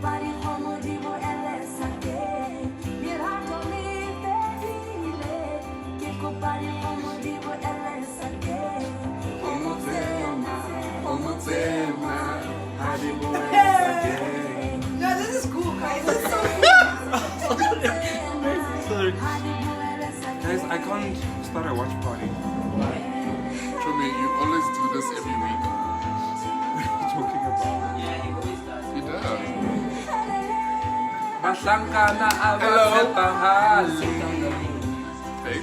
No, this is cool, guys. This is so Sorry. Guys, I can't start a watch party. Chomi, you always do this every week. What are you talking about? Yeah, he always does. He does. Mahlangana abasetahali. Hey.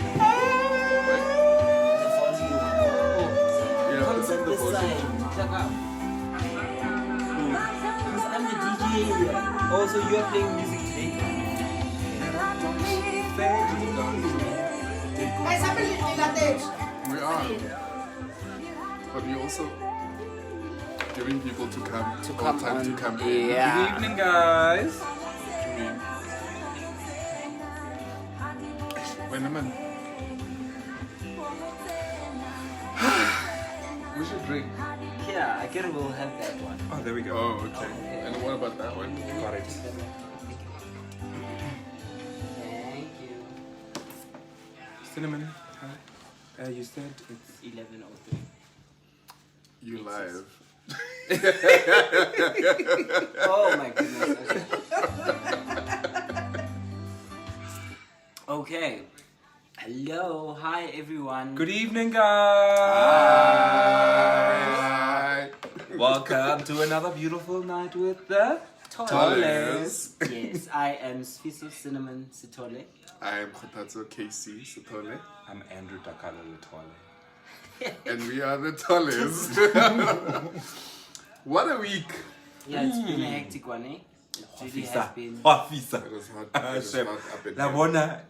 Wait. Yeah, Yeah, it's on the this photo. side. Check out. Because I'm the DJ here. Oh, so you are playing music today? Guys, I'm in Latin. We are. But we also giving people to come time to come in. Yeah. Good evening, guys. Chomi. Wait a minute. We should drink. Yeah, I guess we'll have that one. Oh, there we go. Oh, okay. And what about that one? Got it. Thank you. Cinnamon, hi. You said it's 11:03. You live. Oh my goodness. Okay. Hello, hi everyone. good evening, guys. Welcome to another beautiful night with the Toles. Yes, I am Sfiso Cinnamon Sitole. I am Khotatso KC Sotole. I'm Andrew Takala Letole. And we are the Toles. What a week. Yeah, it's been a hectic one, eh? It really has been. Officer. It was hot. It was hot up in La here. bona.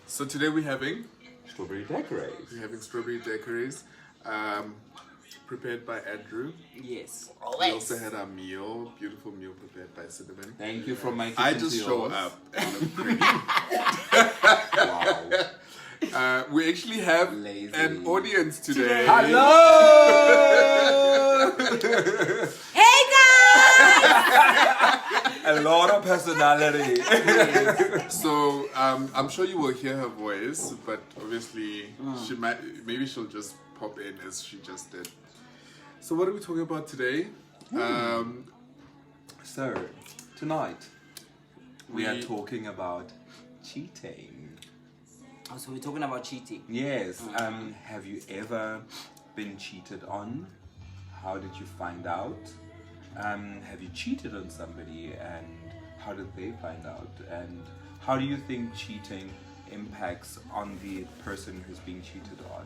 So today we're having Strawberry decorates. strawberry daiquiris, prepared by Andrew. Yes. We also had our meal, beautiful meal prepared by Cinnamon. Thank you from my kitchen. I just to show yours. up and look pretty. Wow. We actually have Lazy. an audience today. Hello. Hey, guys! A lot of personality. So I'm sure you will hear her voice, but obviously maybe she'll just pop in as she just did. So what are we talking about today? So, tonight we are We- talking about cheating. Oh, so we're talking about cheating. Yes. Have you ever been cheated on? How did you find out? Have you cheated on somebody and how did they find out? And how do you think cheating impacts on the person who's being cheated on?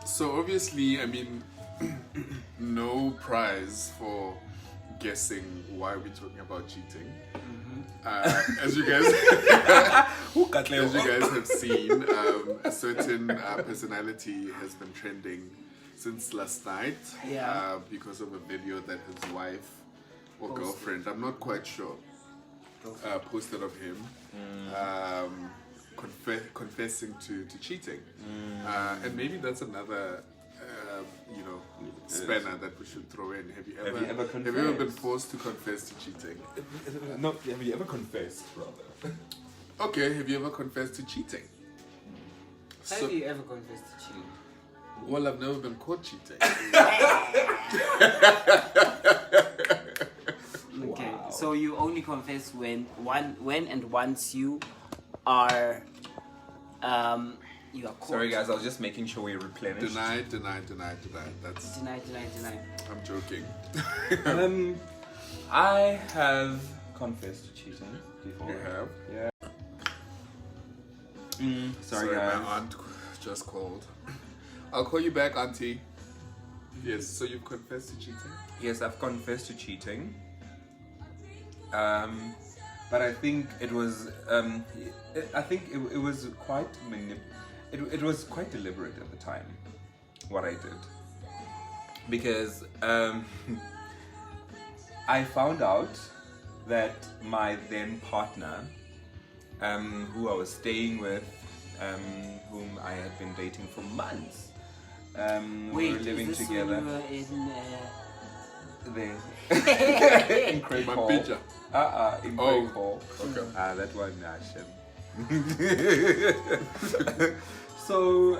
So obviously, I mean, no prize for guessing why we're talking about cheating. As you guys have seen, a certain personality has been trending since last night. Yeah. Because of a video that his wife or girlfriend, I'm not quite sure, posted of him confessing to cheating. And maybe that's another spanner that we should throw in. Have you ever been confessed? forced to confess to cheating? No, have you ever confessed, brother? Okay, have you ever confessed to cheating? Have you ever confessed to cheating? Well, I've never been caught cheating. Okay, so you only confess when and once you are caught. Sorry guys, I was just making sure we replenish. Deny. That's. Deny. I'm joking. I have confessed to cheating before. You have? Yeah. Sorry My guys. aunt just called. I'll call you back, auntie. Yes. So you've confessed to cheating? Yes, I've confessed to cheating. But I think it was. It was quite it was quite deliberate at the time. What I did, because I found out that my then partner, who I was staying with, whom I had been dating for months, we Wait, were living is this together. when you were in there. In Craig My Hall. picture. In Oh. Craig Hall. Okay. That one, Shem. So,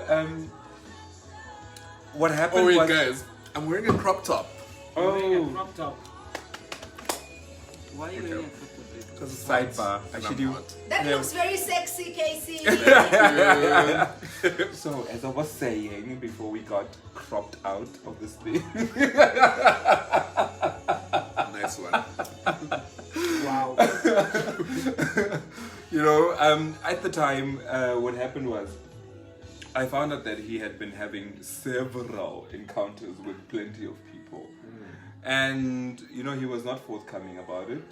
what happened Oh wait, was... guys, I'm wearing a crop top. Oh, Crop top. Why are you Okay. wearing a crop top? Because it's sidebar. hot and Actually, I'm hot. That Yeah. looks very sexy, Casey. Yeah. so as I was saying before we got cropped out of this thing, Nice one. Wow. at the time, what happened was, I found out that he had been having several encounters with plenty of people. And he was not forthcoming about it.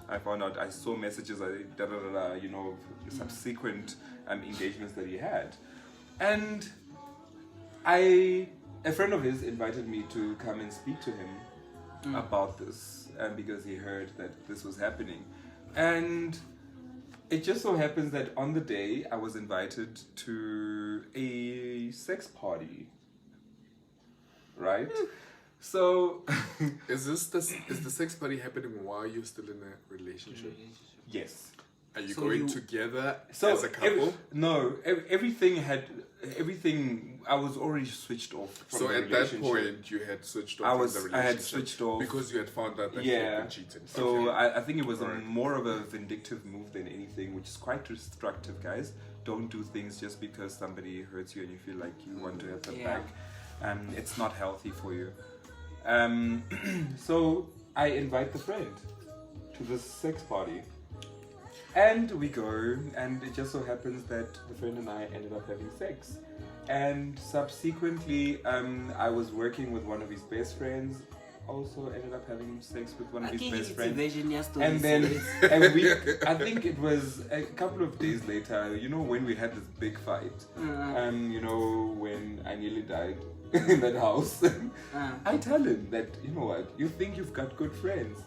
I found out, I saw messages, subsequent engagements that he had. And a friend of his invited me to come and speak to him about this, because he heard that this was happening. And it just so happens that on the day I was invited to a sex party, right? So, Is the sex party happening while you're still in a relationship? yes. Are you So going you- together So as a couple? everything. I was already switched off. From So the at that relationship. point, you had switched off I from was- the I relationship. had switched off. because you had found out that you had Yeah. been cheating. So Okay. I think it was Alright. more of a vindictive move than anything, which is quite destructive, guys. Don't do things just because somebody hurts you and you feel like you want to have them Yeah. back. It's not healthy for you. So I invite the friend to this sex party. And we go, and it just so happens that the friend and I ended up having sex. And subsequently, I was working with one of his best friends, also ended up having sex with one of his best friends. And then a week, I think it was a couple of days later, when we had this big fight, when I nearly died in that house, I tell him that, you know what, you think you've got good friends.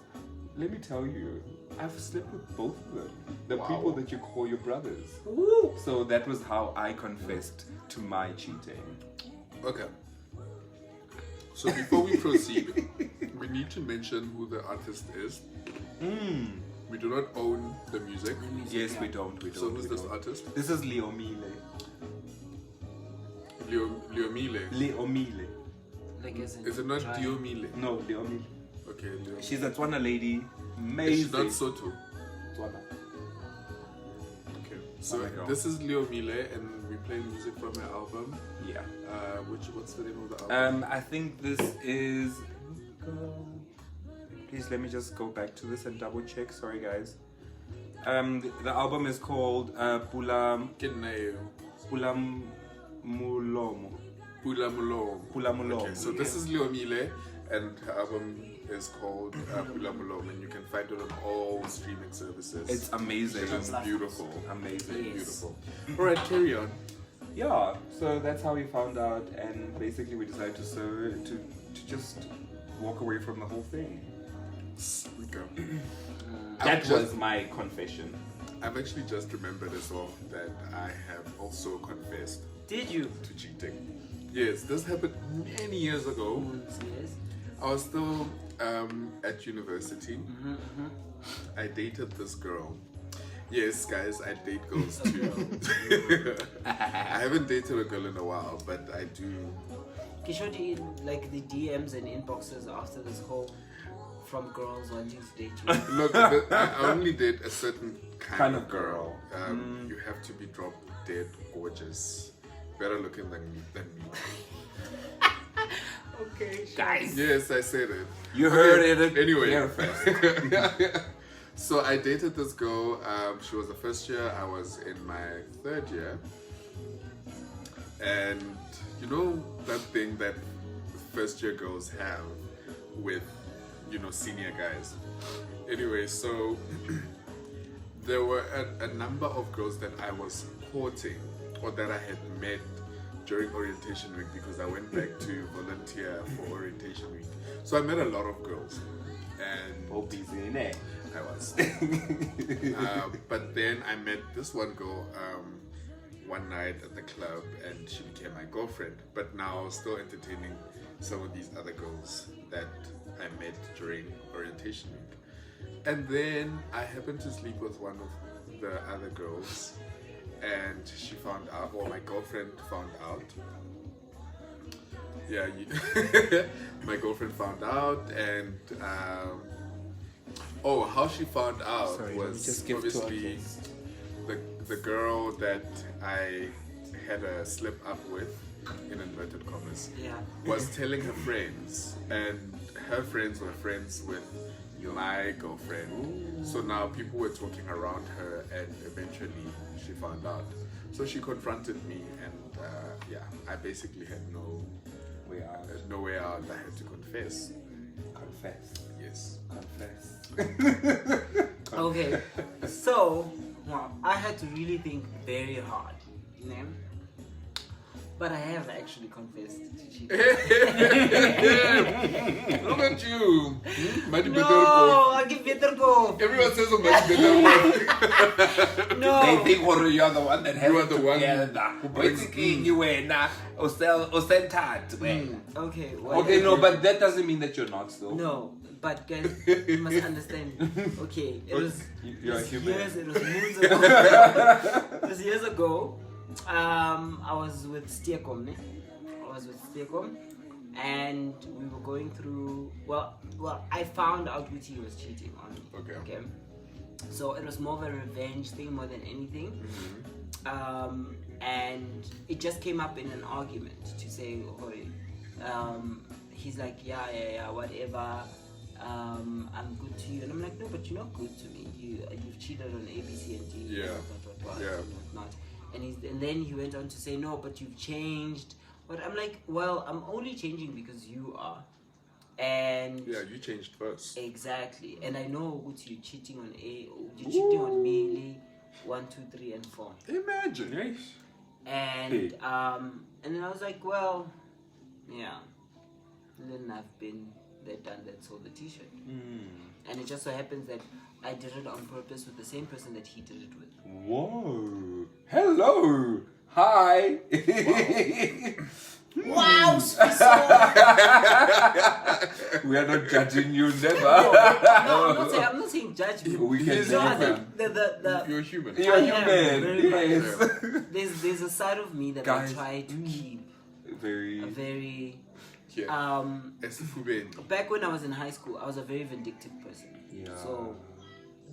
Let me tell you, I've slept with both of them. The Wow. people that you call your brothers. So that was how I confessed to my cheating. Okay. So before we proceed, we need to mention who the artist is. We do not own the music. Yes, we don't. So who's we this don't. artist? This is Leo Mile. Leo Mile. Leo Mile. Is it not Dio Mile? No, Leo Mile. Okay, Leo. She's a Tswana lady. Is she Amazing. not Soto? Tswana. Okay. So my girl. this is Leo Mile, and we play music from her album. Yeah. What's the name of the album? I think this is. Please let me just go back to this and double check. Sorry, guys. The album is called Pula Mulomo. Pula Mulo. Pula Mulomo. Okay, so this is Leo Mile, and her album is called Pula Mulo, and you can find it on all streaming services. It's amazing. It's beautiful. Amazing. Yes. Beautiful. All right, carry on. Yeah, so that's how we found out, and basically we decided to just walk away from the whole thing. Okay. That was my confession. I've actually just remembered as well that I have also confessed Did you? to cheating. Yes, this happened many years ago. Yes. I was still at university. I dated this girl. Yes, guys, I date girls too. I haven't dated a girl in a while, but I do. Kishoti, like the DMs and inboxes after this whole from girls wanting to date you. Look, I only date a certain kind of girl. girl. You have to be drop dead gorgeous, better looking than me. Okay, Guys, Yes, I said it. you heard Okay, it anyway. here first. So I dated this girl. She was the first year. I was in my third year. And you know that thing that first year girls have with, senior guys. Anyway, so there were a number of girls that I was courting or that I had met during orientation week because I went back to volunteer for orientation week. So I met a lot of girls. And Oh, busy in there. I was. But then I met this one girl one night at the club, and she became my girlfriend. But now still entertaining some of these other girls that I met during orientation week. And then I happened to sleep with one of the other girls, and she found out, or my girlfriend found out. Yeah, my girlfriend found out, and how she found out Sorry, let me was just give to our obviously guest. the girl that I had a slip up with, in inverted commas, Yeah. was telling her friends, and her friends were friends with my girlfriend. So now people were talking around her, and eventually she found out. So she confronted me, and I basically had no way out. I had to confess. Confess. Yes. Confess. Okay, so I had to really think very hard, you know? But I have actually confessed to cheating. Look at you. Mighty better No, go. I'll give better go. Everyone says a mighty better go. No. They think you're the one that has You are it the one together. who brings- Basically, you were na ostentat. Okay, Okay, no, but that doesn't mean that you're not still. No, but guys, you must understand. Okay, it was You're a human. years. It was moons ago. It was years ago. I was with Steacom, ne? I was with Steacom, and we were going through. Well, I found out which he was cheating on me. Okay. So it was more of a revenge thing more than anything. And it just came up in an argument to say, he's like, yeah, whatever. I'm good to you, and I'm like, no, but you're not good to me. You've cheated on A, B, C, and D. Yeah. What, Yeah. not. And then he went on to say, no, but you've changed. But I'm like, well, I'm only changing because you are. And Yeah, you changed first. exactly. And I know what you're cheating on A, you're cheating on me, Lee, 1, 2, 3, and 4. Imagine. Yes. And Hey. and then I was like, well, yeah. And then I've been there, done that, sold the t-shirt. And it just so happens that I did it on purpose with the same person that he did it with. Whoa. Hello. Hi. Wow, We are not judging you, never. No, I'm not saying judge me. We can He's No, I never. think the You're human. You're I am human. very Yes. there's a side of me that Guys, I try to keep Very. a very Yeah. Esifubeni. back when I was in high school I was a very vindictive person. Yeah. So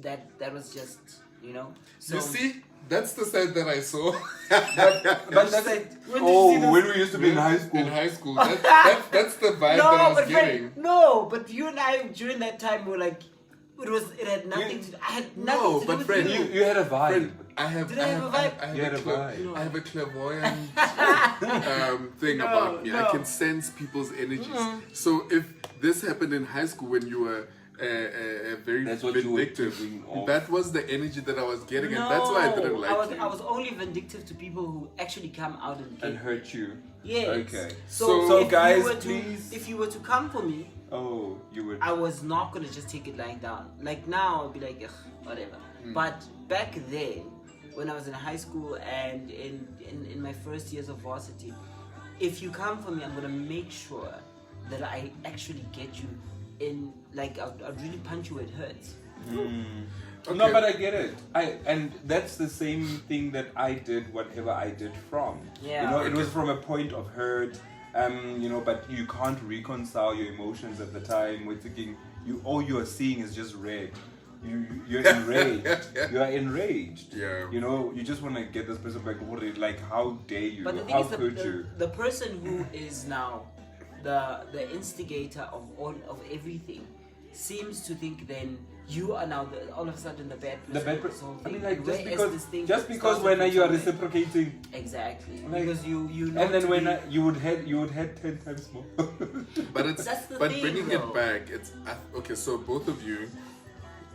that was just, you know. So You see, that's the side that I saw But that's it. When did you see this? When we used to be in high school. in high school. That's the vibe that I was getting. but you and I during that time were like, it had nothing to. I had nothing No, to but do with friend, you. You had a vibe. Friend, I have. Did I have a vibe? I have You had a cla- vibe. I have a clairvoyant thing No, about me. I no. can sense people's energies. So if this happened in high school when you were very That's what you were vindictive, giving off. that was the energy that I was getting, and that's why I didn't like you. I was only vindictive to people who actually come out and And get. hurt you. Yes. Okay. So, if guys, you were please. if you were to come for me, Oh, you would. I was not gonna just take it lying down. Like now, I'll be like, ugh, whatever. But back then, when I was in high school and in my first years of varsity, if you come for me, I'm gonna make sure that I actually get you in. Like I'll really punch you where it hurts. Okay. No, but I get it. And that's the same thing that I did. Whatever I did from. Yeah. You know, it was from a point of hurt. You know, but you can't reconcile your emotions at the time. We're thinking all you are seeing is just red. You're enraged. You are enraged. Yeah. You know, you just want to get this person back. Like, how dare you? But the thing How is, could you? the person who is now the instigator of everything seems to think then you are now all of a sudden the bad person. The bad of this whole I mean, thing. like, Whereas this thing just because started when from you are somewhere. reciprocating, Exactly. Like- Because you know. and then to when be- you would had 10 times more. But it's That's the but thing, bringing though. it back, it's okay. So both of you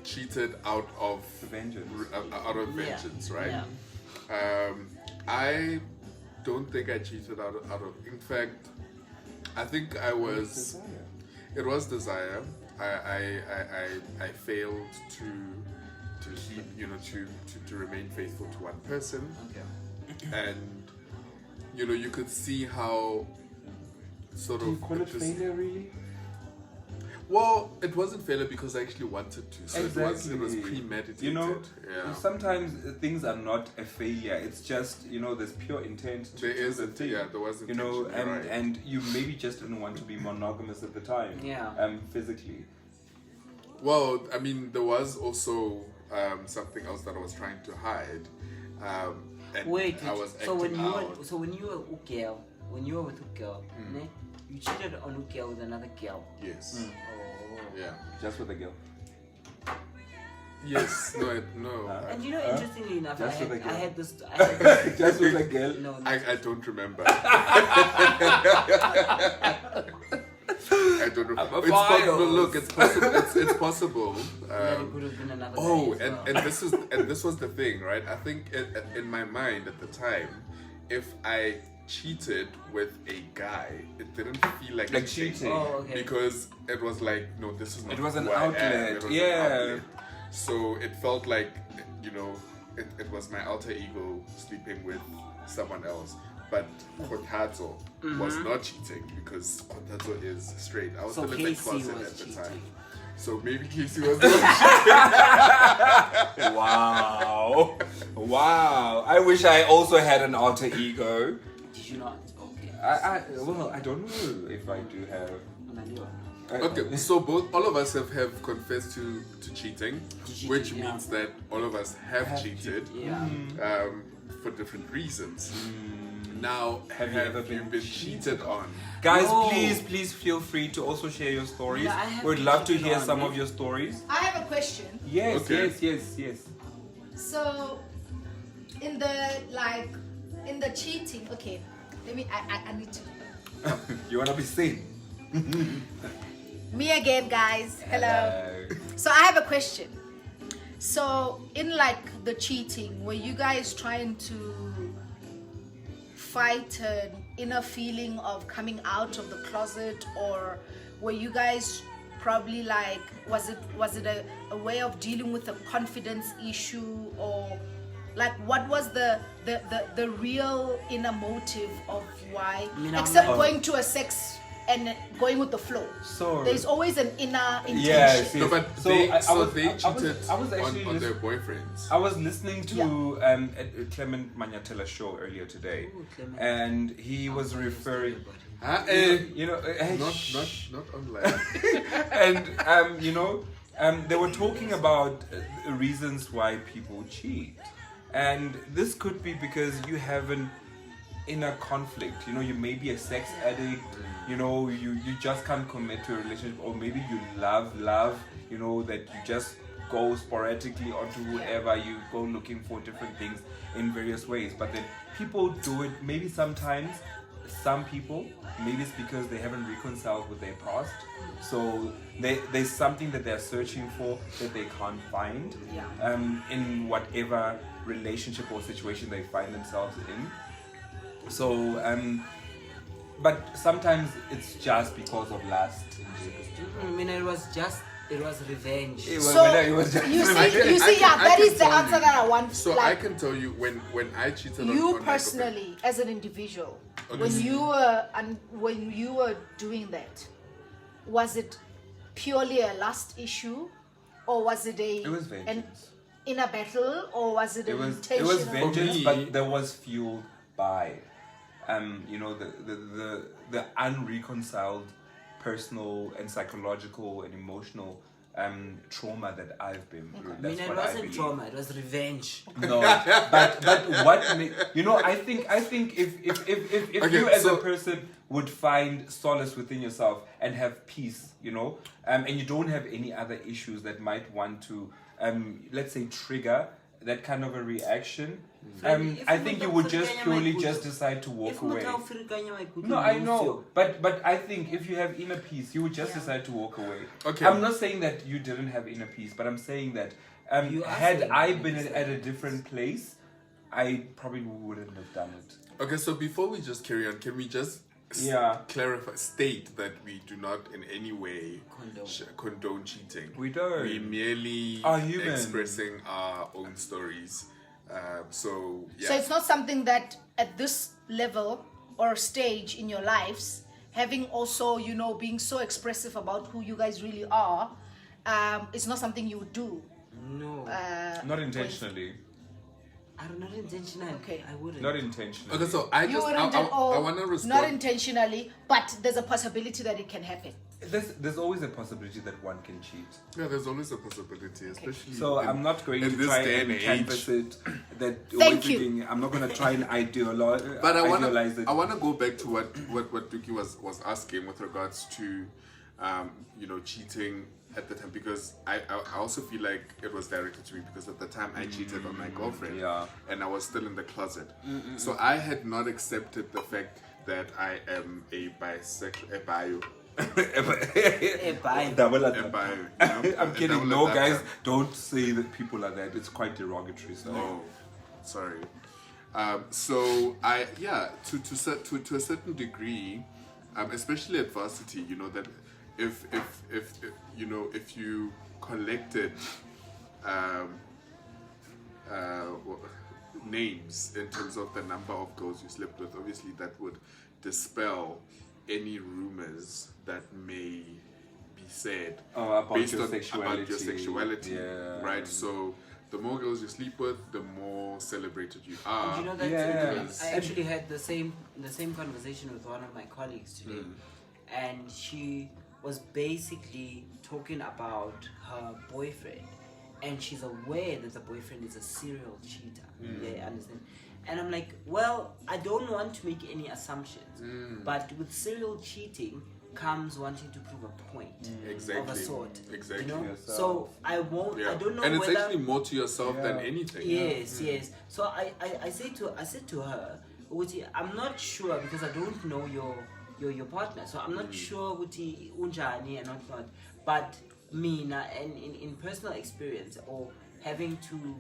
cheated out of Vengeance. out of Yeah. vengeance, right? Yeah. I don't think I cheated out of. In fact, I think I was. It was desire. I failed to keep, you know, to remain faithful to one person, Okay. and you know, you could see how sort Do you of call it this- failure, really? Well, it wasn't failure because I actually wanted to. So Exactly. it was premeditated. You know, yeah. sometimes things are not a failure. It's just, there's pure intent to There do the thing. there was You know, intention, you're right. and you maybe just didn't want to be monogamous at the time. Yeah. Physically. Well, I mean, there was also something else that I was trying to hide. And Wait, I was so when acting you out. were when you were with a girl, ne, you cheated on a girl with another girl. Yes. Oh. Yeah. Just with a girl. Yes. No. And interestingly enough, I Just with a had, girl. I had this. I had, Just with a girl. no, I don't remember. I don't know. I'm a It's possible. files. Look, it's possible. It's possible. yeah, it could have been another. Oh, guy as well. and this was the thing, right? I think in my mind at the time, if I cheated with a guy, it didn't feel like cheating. Oh, okay. because it was like, no, this is not. It was an who I am. outlet, It was yeah. an outlet. So it felt like, it was my alter ego sleeping with someone else. But Kotato was not cheating because Kotato is straight. I was So still in the Casey closet was at the cheating. time. So maybe Casey was the one. Wow. Wow. I wish I also had an alter ego. Did you not? Okay. I don't know if I do have. Okay, so all of us have confessed to cheating, cheating, which yeah. means that all of us have cheated Yeah. for different reasons. Now, Have you ever you been cheated on? Guys, No. please feel free to also share your stories. Yeah, I have We'd been love to cheated hear on, some yeah. of your stories. I have a question. Yes, Okay. yes. So, in the cheating, okay. I need to. You wanna be seen? Me again, guys. Hello. So I have a question. So in the cheating, were you guys trying to fight an inner feeling of coming out of the closet, or were you guys probably was it a way of dealing with a confidence issue, or what was the real inner motive of why, I mean, I'm except not- going to a sex and going with the flow? So- there's always an inner intention. Yes. No, but So they I cheated was actually on their boyfriends. I was listening to Clement Manyatela's show earlier today, Ooh, Clement. and he was referring. Not online. And they were talking about reasons why people cheat, and this could be because you have an inner conflict. You may be a sex addict. You just can't commit to a relationship, or maybe you love. That you just go sporadically onto whoever, you go looking for different things in various ways. But then people do it. Maybe sometimes. Some people, maybe it's because they haven't reconciled with their past, so there's something that they're searching for that they can't find in whatever relationship or situation they find themselves in. So, but sometimes it's just because of lust. I mean, it was revenge. It was, So it was just you see, I can that is the tell answer you. that I want. So I can tell you when I cheated on You my personally, as an individual, Okay. when you were doing that, was it purely a lust issue, or was it It was an vengeance. inner battle, or was it It an was intentional? vengeance, me- but that was fueled by, the unreconciled personal and psychological and emotional trauma that I've been through. I mean, That's it what I wasn't believe. trauma. It was revenge. No, but what I think if Okay, you as a so- person would find solace within yourself and have peace, and you don't have any other issues that might want to, let's say, trigger that kind of a reaction, If I you think would you would not just forget purely my just good- decide to walk If away. No, I know, but I think if you have inner peace, you would just decide to walk away. Okay. I'm not saying that you didn't have inner peace, but I'm saying that You are had saying I that. been at a different place, I probably wouldn't have done it. Okay, so before we just carry on, can we just state that we do not in any way condone cheating? We don't. We merely Are human. expressing our own stories. So So it's not something that at this level or stage in your lives having also, you know, being so expressive about who you guys really are, it's not something you would do. No, Not intentionally. I'm not intentional. Okay. I wouldn't. Not intentionally. Okay, so I You just wouldn't I at all, want to not respond. intentionally, but there's a possibility that it can happen. There's always a possibility that one can cheat. Yeah, there's always a possibility, especially. So I'm not going in to this try day and and canvas age. it. That Thank you. thinking, I'm not going to try and idealize But idealize it. I wanna go back to what Duki was asking with regards to, you know, cheating at the time, because I also feel like it was directed to me because at the time I cheated on my girlfriend, Yeah. and I was still in the closet. So I had not accepted the fact that I am a bisexual, a bio. Bye. Double A attack. bio, you know, I'm a kidding. double No, attacker. guys, don't say that people are that. It's quite derogatory. So. Oh, sorry. So I to a certain degree, especially at varsity, you know that if you know if you collected names in terms of the number of girls you slept with, obviously that would dispel any rumors that may be said About based your on sexuality. about your sexuality, Yeah. right? So the more girls you sleep with, the more celebrated you are. You know that Yes. I actually had the same conversation with one of my colleagues today, Mm. and she was basically talking about her boyfriend, and she's aware that the boyfriend is a serial cheater. Yeah, understand? And I'm like, well, I don't want to make any assumptions, but with serial cheating comes wanting to prove a point Exactly. of a sort. Exactly. You know? Yourself. So I won't. Yeah. I don't know and it's whether. actually more to yourself than Yeah. anything. Yes, yes. So I said to her, Uti, I'm not sure because I don't know your partner. So I'm not sure Uti unjani and not. But Mina, and in personal experience or having to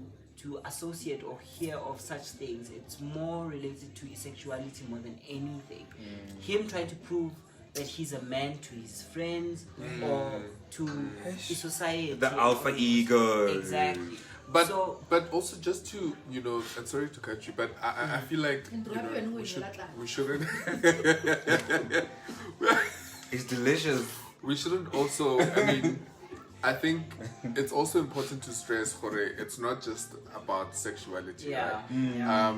associate or hear of such things, it's more related to his sexuality more than anything. Him trying to prove that he's a man to his friends or to his society. The alpha ego. Exactly. But so, but also just to, you know, and sorry to cut you, but I feel like, you know, we shouldn't It's delicious. we shouldn't also, I mean, I think it's also important to stress, Jorge, it's not just about sexuality, yeah. right? yeah.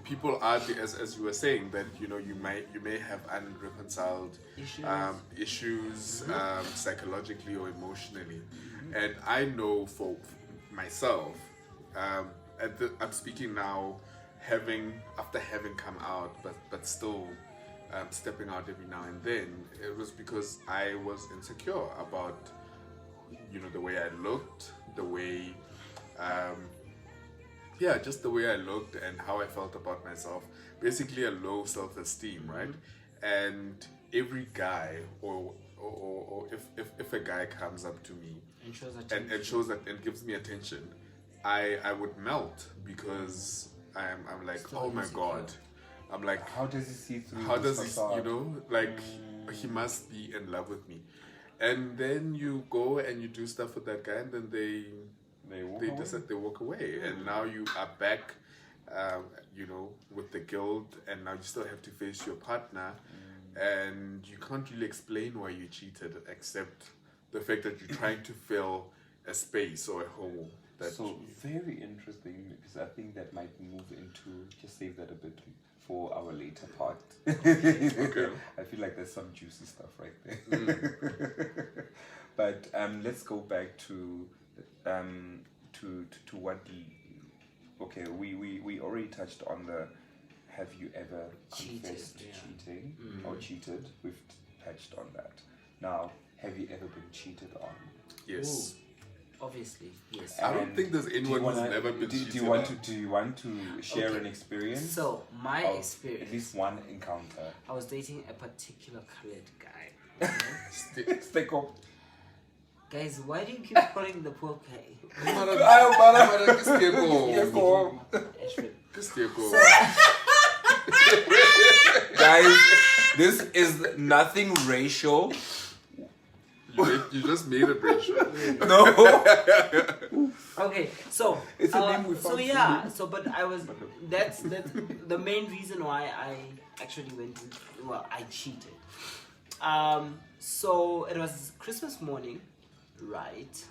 People are, as you were saying, that, you know, you may have unreconciled issues psychologically or emotionally. And I know for myself, I'm speaking now, after having come out, but still stepping out every now and then, it was because I was insecure about, you know, the way I looked, the way, just the way I looked and how I felt about myself. Basically, a low self-esteem, right? And every guy, or if a guy comes up to me and shows that and gives me attention, I would melt because I'm like, Still oh my insecure. god, I'm like, How does he see through? how this does he, facade? you know, like he must be in love with me. And then you go and you do stuff with that guy, and then They walk they away. decide they walk away, and now you are back, you know, with the guilt, and now you still have to face your partner, and you can't really explain why you cheated, except the fact that you're trying to fill a space or a hole. That So very interesting, because I think that might move into, just save that a bit for our later part. Okay. I feel like there's some juicy stuff right there. But let's go back to what okay, we already touched on the have you ever Cheated, confessed yeah. cheating or cheated? We've touched on that. Now, have you ever been cheated on? yes. Obviously, yes. I don't And think there's do you anyone who's wanna- never been do cheated you want on. to do you want to share Okay. an experience? So my of experience, at least one encounter. I was dating a particular colored guy. Stick up. Guys, why do you keep calling the poor guy? Guys, this is nothing racial. You just made it racial. No. Okay, so It's a name we so found yeah, for so but I was that's the main reason why I actually went. Well, I cheated. So it was Christmas morning, right?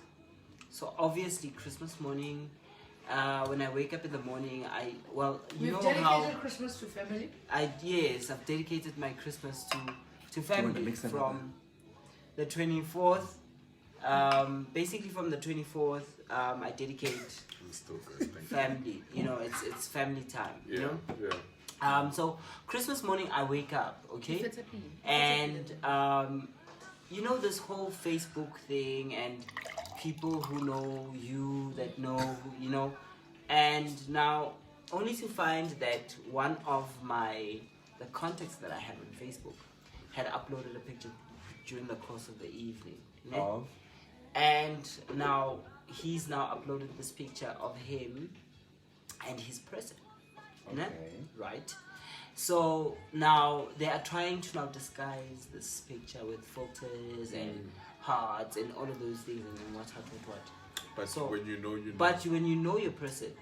So obviously Christmas morning, when I wake up in the morning, You've know dedicated how Christmas to family? I've dedicated my Christmas to want to family mix them from the 24th. Basically from the 24th, I dedicate I'm still good, thank you. family. You know, it's family time. You Yeah, know. yeah. So Christmas morning I wake up, okay, If it's a P. and you know this whole Facebook thing and people who know you that know who, you know, and now only to find that one of the contacts that I had on Facebook had uploaded a picture during the course of the evening, you know? And now he's now uploaded this picture of him and his present. Okay. Right? So now they are trying to now disguise this picture with filters and hearts and all of those things and what. But So- when you know, you know. But when you know your person,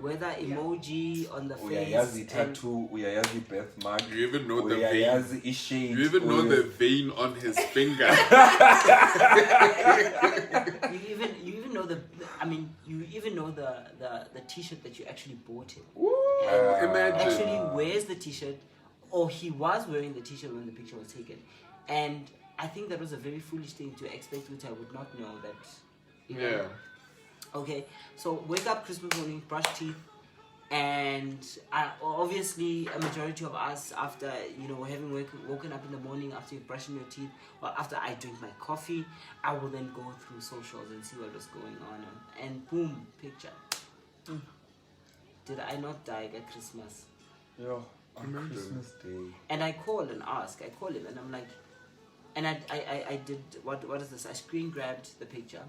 whether emoji on the face, Uyayazi and tattoo, uyayazi birthmark, You even know the vein. uyayazi ishade. You even know the vein on his finger. you even know you even know the t-shirt that you actually bought him. Imagine. Actually wears the t-shirt, or he was wearing the t-shirt when the picture was taken, and I think that was a very foolish thing to expect, which I would not know that. You know. Yeah. Okay, so wake up Christmas morning, brush teeth, and obviously a majority of us, after having woken up in the morning, after you're brushing your teeth, or after I drink my coffee, I will then go through socials and see what was going on, and boom, picture. Did I not die at Christmas? Yeah, on Christmas Day. And I call and ask. I call him and I'm like, and I did, what is this? I screen grabbed the picture.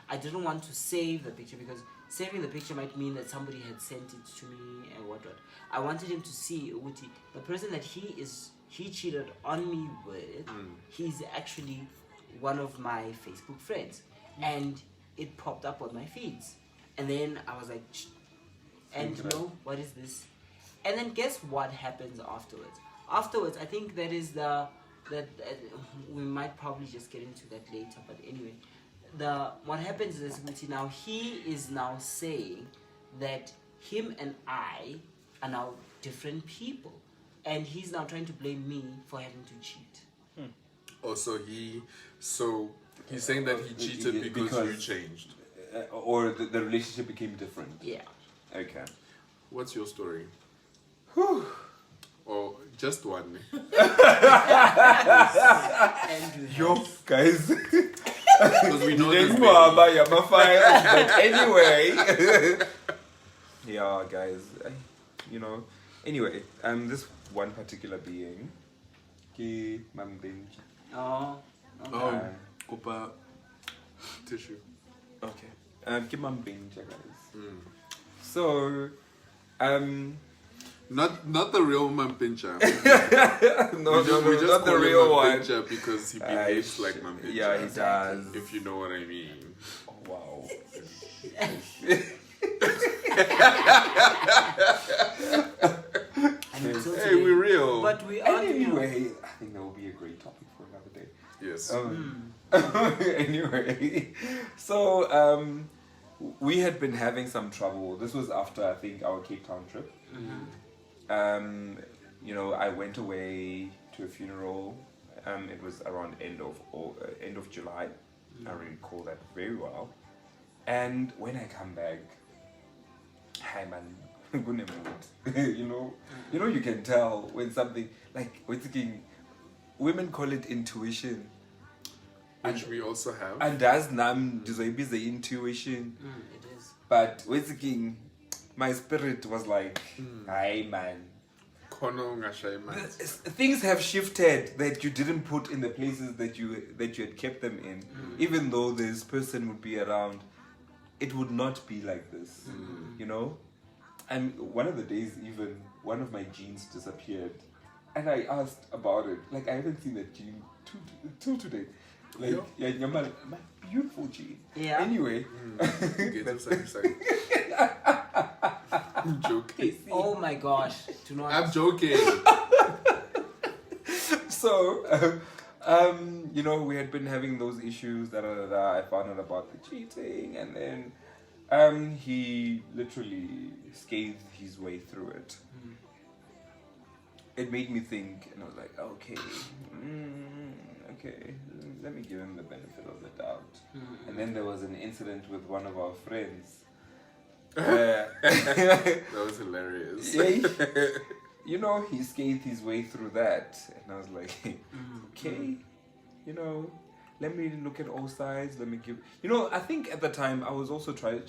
I didn't want to save the picture because saving the picture might mean that somebody had sent it to me and whatnot. I wanted him to see Uti, the person that he cheated on me with, he's actually one of my Facebook friends. And it popped up on my feeds. And then I was like, shh. And you know, what is this? And then guess what happens afterwards? Afterwards, I think that is we might probably just get into that later. But anyway, what happens is now he is now saying that him and I are now different people, and he's now trying to blame me for having to cheat. Also, he's saying that he cheated because you changed. Or the relationship became different. Yeah. Okay. What's your story? Or just one? Yo, guys. Because we know this baby. But anyway. Yeah, guys. Anyway, this one particular being. Oh. Okay. Oh, Copa tissue. Okay. Guys. So, Not the real Mampincha. no, we just not the call him real one. Mampincha because he behaves like Mampincha. Yeah, he does. If you know what I mean. Oh, wow. Hey, we're real. But we are Anyway, I think that will be a great topic for another day. Yes. Anyway, so we had been having some trouble. This was after, I think, our Cape Town trip. I went away to a funeral. It was around end of July. I recall that very well. And when I come back, hi man, good mood. You can tell when something, like we're thinking, women call it intuition. Which we also have. And does nam the intuition. it is. But we're thinking, my spirit was like, hi man. Things have shifted that you didn't put in the places that you had kept them in. Even though this person would be around, it would not be like this. And one of the days, even one of my jeans disappeared, and I asked about it. Like, I haven't seen that jean till today. Like, yeah, my beautiful jean. Yeah. Anyway. I'm joking. Oh my gosh. Do not. I'm joking. So, you know, we had been having those issues. I found out about the cheating, and then he literally scathed his way through it. It made me think, and I was like, okay, let me give him the benefit of the doubt. And then there was an incident with one of our friends. That was hilarious. Yeah, you know, he scathed his way through that, and I was like, okay, you know, let me look at all sides. Let me give. You know, I think at the time I was also trying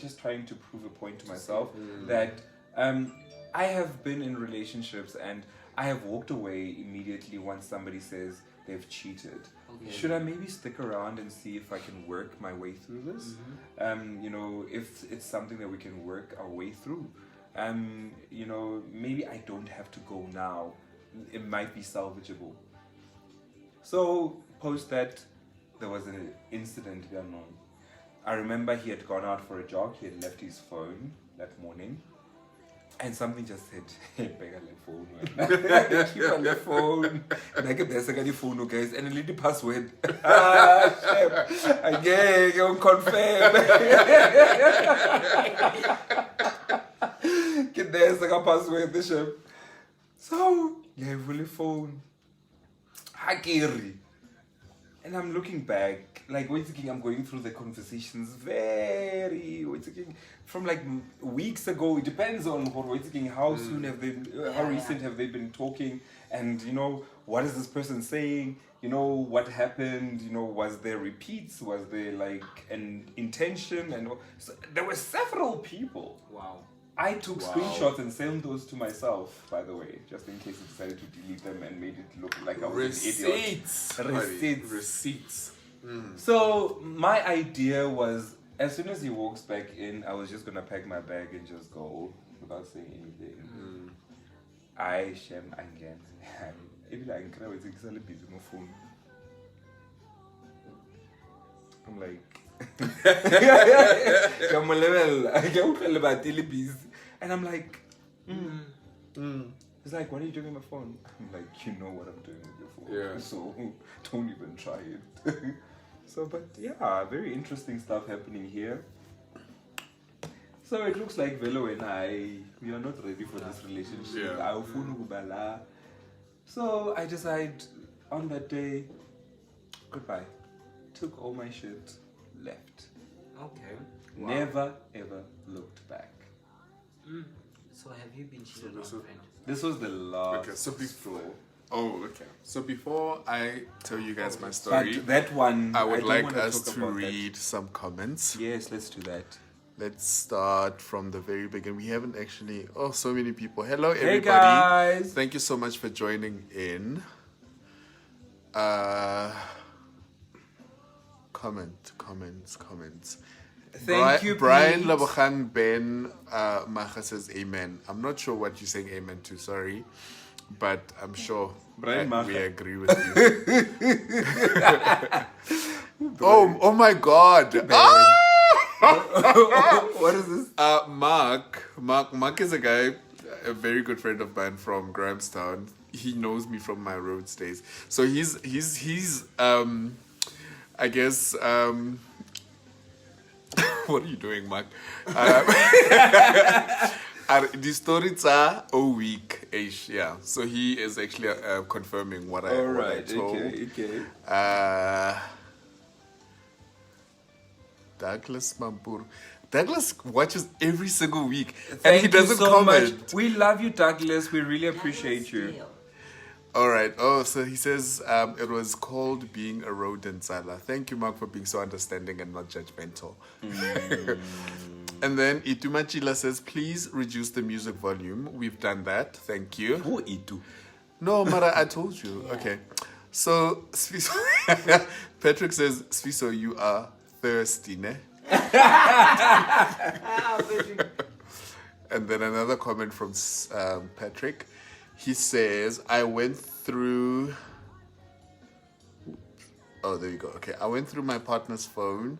to prove a point to myself that I have been in relationships and I have walked away immediately once somebody says they've cheated. Okay. Should I maybe stick around and see if I can work my way through this? You know, if it's something that we can work our way through. You know, maybe I don't have to go now. It might be salvageable. So, post that, there was an incident going on. I remember he had gone out for a jog. He had left his phone that morning. And something just said, hey, beg the phone. Keep on the phone. And I get the phone, guys. And a little password. Shit. Again, you confirm. Get there, second password, the ship. So, yeah, really phone. Hakiri. And I'm looking back, like, I'm going through the conversations from like weeks ago. It depends on how soon have they, how recent have they been talking, and you know, what is this person saying? You know, what happened? You know, was there repeats? Was there like an intention? And so there were several people. Wow. I took screenshots and sent those to myself, by the way, just in case I decided to delete them and made it look like I was an idiot. Receipts. So my idea was, as soon as he walks back in, I was just gonna pack my bag and just go without saying anything. I shame again. Even I can busy my phone. I'm like. And I'm like, He's like, what are you doing on my phone? I'm like, you know what I'm doing with your phone. Yeah. So don't even try it. So, but yeah, very interesting stuff happening here. So it looks like Velo and we are not ready for this relationship. Yeah. So I decide on that day, goodbye. Took all my shit, left. Okay. Never ever looked back. So have you been cheated on, friend? This was the last Okay, so straw. okay. So before I tell you guys my story, But that one, I would don't like wanna us talk to about that. read some comments. Yes, let's do that. Let's start from the very beginning. We haven't actually... Oh, so many people. Hello, everybody. Hey guys! Thank you so much for joining in. Comments. Thank you, Brian Pete. Labochang Ben Macha says amen. I'm not sure what you're saying amen to, sorry. But I'm sure Brian we Macha. agree with you. oh my God. What is this? Mark is a guy, a very good friend of mine from Grahamstown. He knows me from my Rhodes days. So he's I guess what are you doing, Mark? The stories are a week-ish, yeah. So he is actually confirming what I told. Okay. Douglas Mampur. Douglas watches every single week, and Thank he doesn't you so comment. much. We love you, Douglas. We really appreciate you. All right. Oh, so he says it was called being a rodent, Sala. Thank you, Mark, for being so understanding and not judgmental. And then Itumachila says, please reduce the music volume. We've done that. Thank you. Who Itu? No, Mara, I told you. Okay. So, Sviso, Patrick says, Sviso, you are thirsty, ne? And then another comment from Patrick. He says, I went through... Oh, there you go. Okay. I went through my partner's phone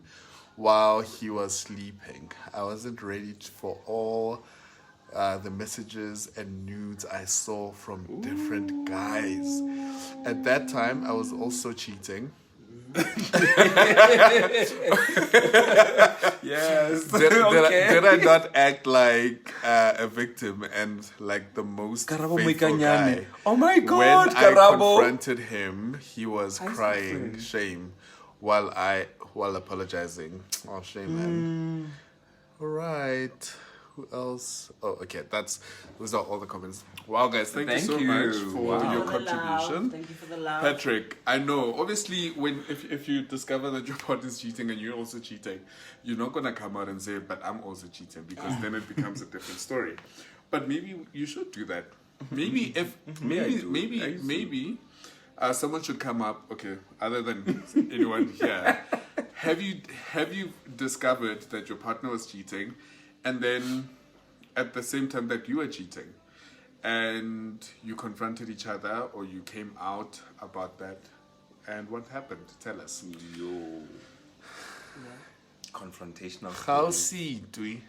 while he was sleeping. I wasn't ready for all the messages and nudes I saw from different guys. At that time, I was also cheating. Yes. Did I not act like a victim and like the most Karabo faithful Moikanyane. guy? Oh my God, When I Karabo. confronted him, he was crying friend. shame while apologizing. Oh, shame, man. All right. Who else? Oh, okay. Those are all the comments. Wow, guys, thank you Thank so you. much for Wow. your For the love. contribution. Thank you for the love. Patrick, I know. Obviously, if you discover that your partner's cheating and you're also cheating, you're not gonna come out and say, "But I'm also cheating," because then it becomes a different story. But maybe you should do that. Maybe maybe someone should come up. Okay, other than anyone here, have you discovered that your partner was cheating, and then at the same time that you were cheating? And you confronted each other, or you came out about that, and what happened? Tell us. Yo. Confrontational. Khalsi Dwi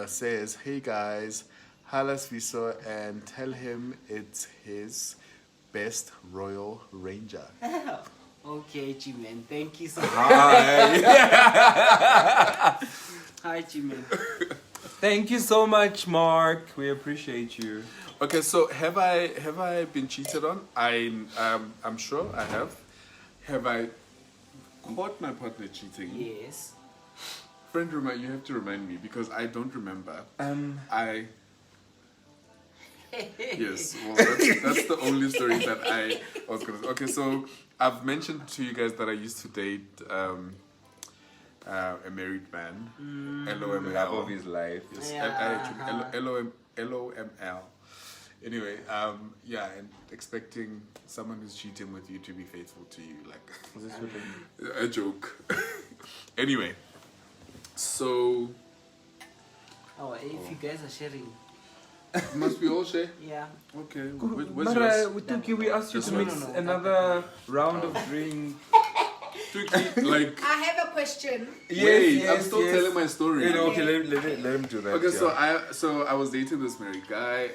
says, "Hey guys, Halas Viso and tell him it's his best Royal Ranger." Okay, G-Man. Thank you so much. Hi. Hi, G-Man. Thank you so much, Mark. We appreciate you. Okay, so have I been cheated on? I'm sure I have. Have I caught my partner cheating? Yes. Friend, you have to remind me because I don't remember. Yes, well, that's the only story that I was gonna say. Okay, so I've mentioned to you guys that I used to date a married man, LOML. Love of his life. Yes, Yeah. LOML. Anyway, yeah, and expecting someone who's cheating with you to be faithful to you, like Is this what a joke. Anyway, so Oh, if you guys are sharing. must we all share? Yeah. Okay, what's Mara, yours? we asked you This to one? mix No. another round of drink. Tuki, like, I have a question. wait, I'm still telling my story. You know, okay, let him do that. Okay, yeah. so I was dating this married guy,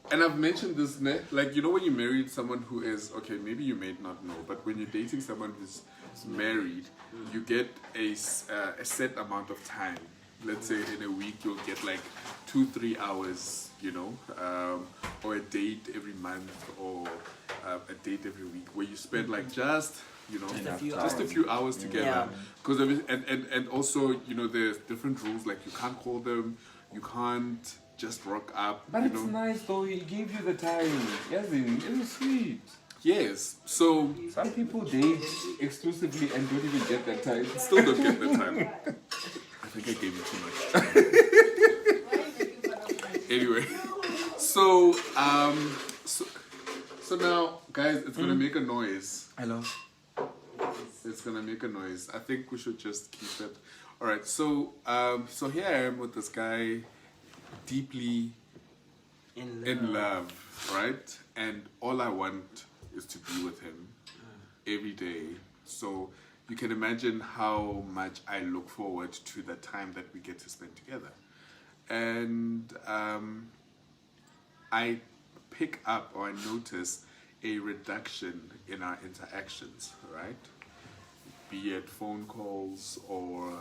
and I've mentioned this, like, you know, when you married someone who is, okay, maybe you may not know, but when you're dating someone who's married, you get a set amount of time. Let's say in a week you'll get like 2-3 hours, you know, or a date every month, or a date every week, where you spend like just, you know, Just a few a few hours together. Yeah. Because and also, you know, there's different rules, like you can't call them, you can't just rock up, But you it's know. nice though, he gave you the time. Yes, it was sweet. Yes, so Some people date exclusively and don't even get that time. still don't get the time. I think I gave you too much. Anyway, so now, guys, it's gonna make a noise. Hello. It's gonna make a noise. I think we should just keep it. All right. So here I am with this guy, deeply in love, right? And all I want is to be with him every day. So you can imagine how much I look forward to the time that we get to spend together. And I pick up, or I notice a reduction in our interactions, right? Be it phone calls or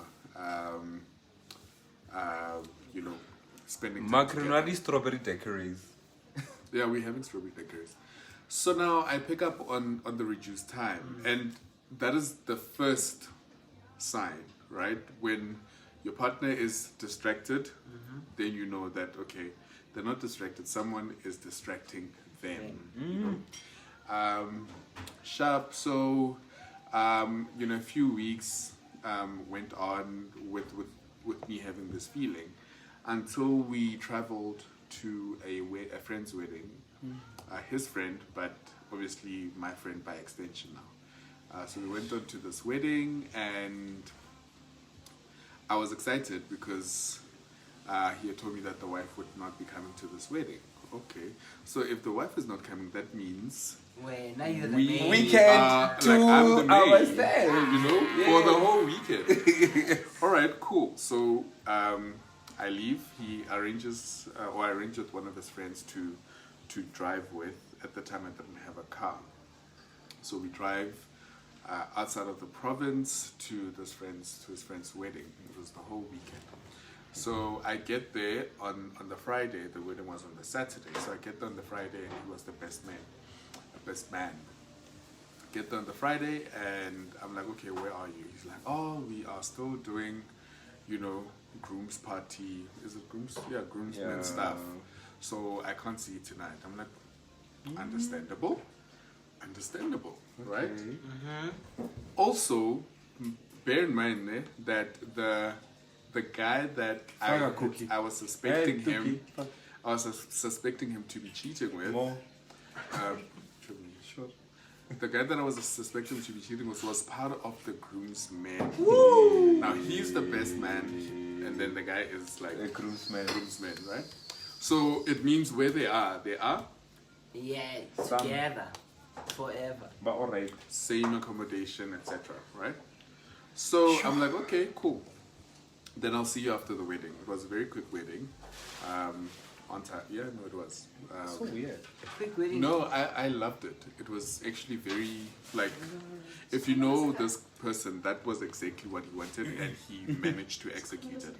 you know, spending time together. Macaroni strawberry daiquiris. Yeah, we're having strawberry daiquiris. So now I pick up on the reduced time, and that is the first sign, right? When your partner is distracted, then you know that, okay, they're not distracted, someone is distracting them. You know? Sharp. So you know, a few weeks went on with me having this feeling until we traveled to a friend's wedding. His friend, but obviously my friend by extension now. So we went on to this wedding, and I was excited because he had told me that the wife would not be coming to this wedding. Okay, so if the wife is not coming, that means Well, now you're the we main. Weekend like I'm the 2 main, hours there. you know, for the whole weekend. All right, cool. So I I leave. He arranges, or I arrange with one of his friends to drive with. At the time, I didn't have a car, so we drive outside of the province to his friend's wedding. It was the whole weekend. So I get there on the Friday. The wedding was on the Saturday. So I get there on the Friday, and he was the best man. Get there on the Friday, and I'm like, okay, where are you? He's like, oh, we are still doing, groom's party. Is it groom's? Yeah, groomsmen stuff. So I can't see you tonight. I'm like, understandable, right? Also, bear in mind that the guy that I was suspecting him, to be cheating with. The guy that I was suspecting to be cheating with was part of the groomsmen. Now he's the best man, and then the guy is like A groomsman. right? So it means where they are Yeah, together, forever. But alright. same accommodation, etc. Right? So I'm like, okay, cool. Then I'll see you after the wedding. It was a very quick wedding. On time. Yeah, no, it was. So weird. Quick wedding. No, I loved it. It was actually very, like, if you know this person, that was exactly what he wanted, and he managed to execute it.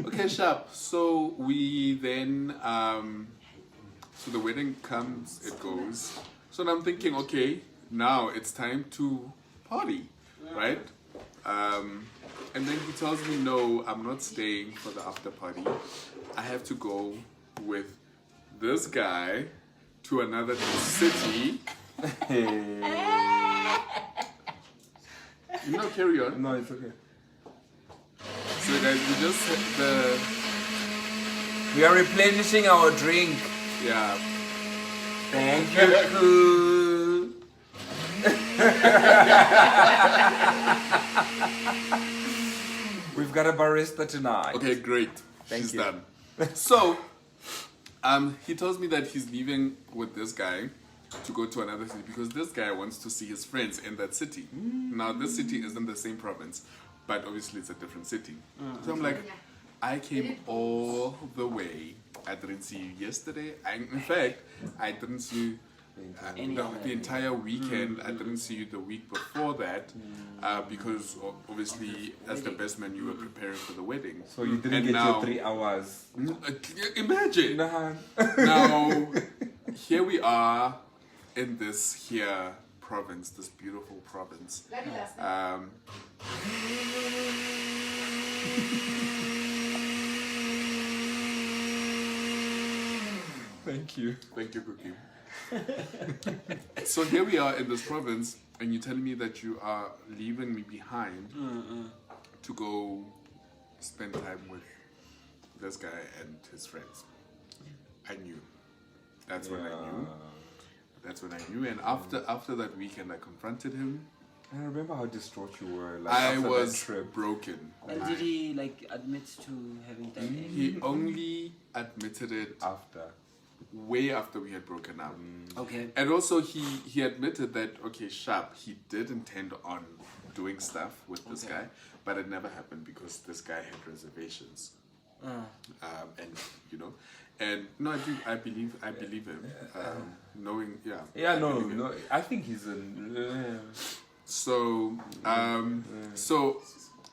Okay, sharp. So we then, so the wedding comes, it goes. So now I'm thinking, okay, now it's time to party, right? And then he tells me, no, I'm not staying for the after party. I have to go with this guy to another city. No, carry on. No, it's okay. So guys, we just had We are replenishing our drink. yeah. Thank you. We've got a barista tonight. Okay, great. Thank She's you. done. So, he tells me that he's leaving with this guy to go to another city because this guy wants to see his friends in that city. Now, this city is in the same province, but obviously it's a different city. So I'm like, I came all the way. I didn't see you yesterday. In fact, I didn't see you the entire weekend. I didn't see you the week before that because obviously, as the best man, you were preparing for the wedding. So you didn't And get now- your 3 hours. Imagine. Nah. Now, here we are in this here province, this beautiful province. Thank you. Thank you, Cookie. So here we are in this province, and you're telling me that you are leaving me behind to go spend time with this guy and his friends. I knew. That's when I knew. That's when I knew. And after that weekend, I confronted him. I remember how distraught you were. Like, I after was that trip. broken. And did he admit to having done it? He only admitted it After. way after we had broken up. Okay. And also he admitted that, okay, sharp, he did intend on doing stuff with this guy, but it never happened because this guy had reservations. And no, I believe him. Knowing, yeah. Yeah, I no, believe him. no. I think he's a. So,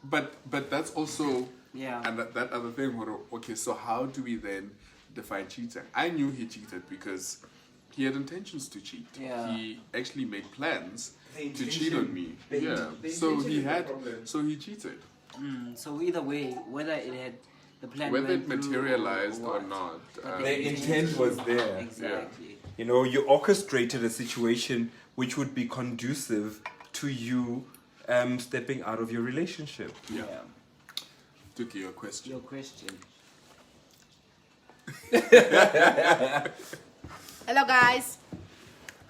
but that's also, Yeah. and that other thing. Okay, so how do we then define cheating? I knew he cheated because he had intentions to cheat. Yeah. He actually made plans The to cheat on me. intention- Yeah. the So intention he is the had. problem. So he cheated. So either way, whether it had the plan Whether went it through materialized or what. not. The intent was there. Exactly. You know, you orchestrated a situation which would be conducive to you stepping out of your relationship. Yeah. Took your question. Your question. Hello, guys.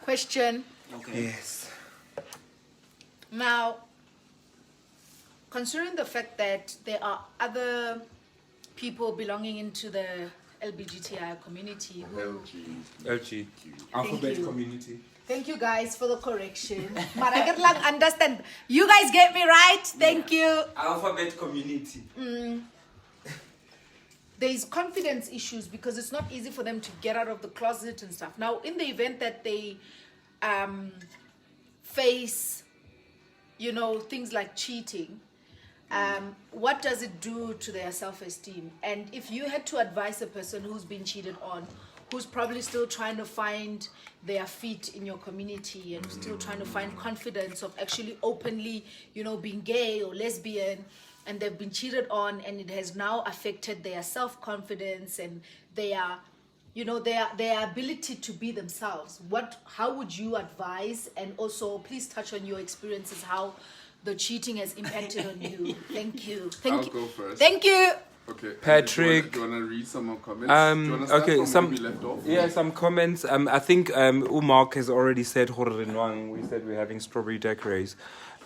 Question. Okay. Yes. Now, considering the fact that there are other people belonging into the LGBTI community who... LG. Alphabet you. community. Thank you guys for the correction. But I get understand. You guys get me right. Thank you. Alphabet community. there's confidence issues because it's not easy for them to get out of the closet and stuff. Now, in the event that they face, things like cheating, what does it do to their self-esteem? And if you had to advise a person who's been cheated on, who's probably still trying to find their feet in your community and still trying to find confidence of actually openly, being gay or lesbian, and they've been cheated on, and it has now affected their self-confidence and their ability to be themselves. How would you advise? And also, please touch on your experiences, how the cheating has impacted on you. Thank you. I'll go first. Thank you. Okay, Patrick. Do you want to read some more comments? Do you want to start Okay, from where we left off? Yeah, some comments. I think Umark has already said Horenwang. We said we're having strawberry daiquiris.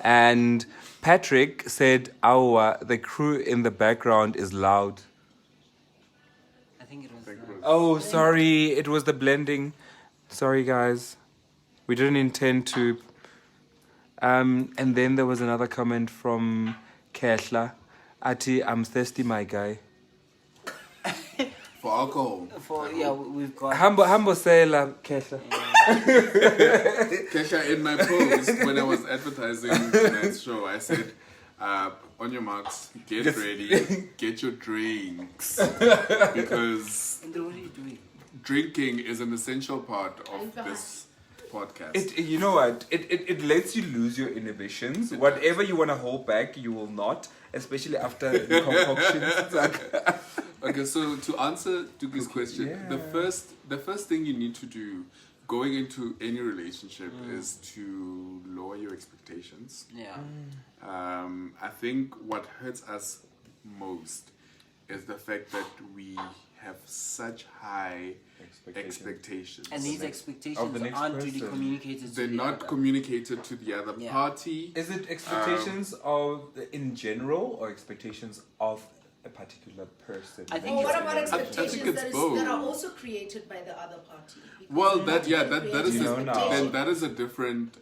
And Patrick said, the crew in the background is loud. I think it was. Oh, sorry. It was the blending. Sorry, guys. We didn't intend to. And then there was another comment from Kehla. Ati, I'm thirsty, my guy. For alcohol. We've got. Humble Sela, Kehla. Kesha, in my post, when I was advertising tonight's show, I said, on your marks, get ready, get your drinks. Because And then what are you doing? drinking is an essential part of this podcast. You know what? It lets you lose your inhibitions. Whatever you want to hold back, you will not, especially after the concoctions. Okay, so to answer Tuki's question, yeah. the first thing you need to do going into any relationship is to lower your expectations. Yeah. I think what hurts us most is the fact that we have such high expectations. And these Of the expectations next aren't really person. communicated to They're the not other. communicated to the other Yeah. party. Is it expectations of in general or expectations of a particular person? I think Or it's- what about I think expectations it's that both. are also created by the other party? Because Well, they're not that is You know now. then that is a different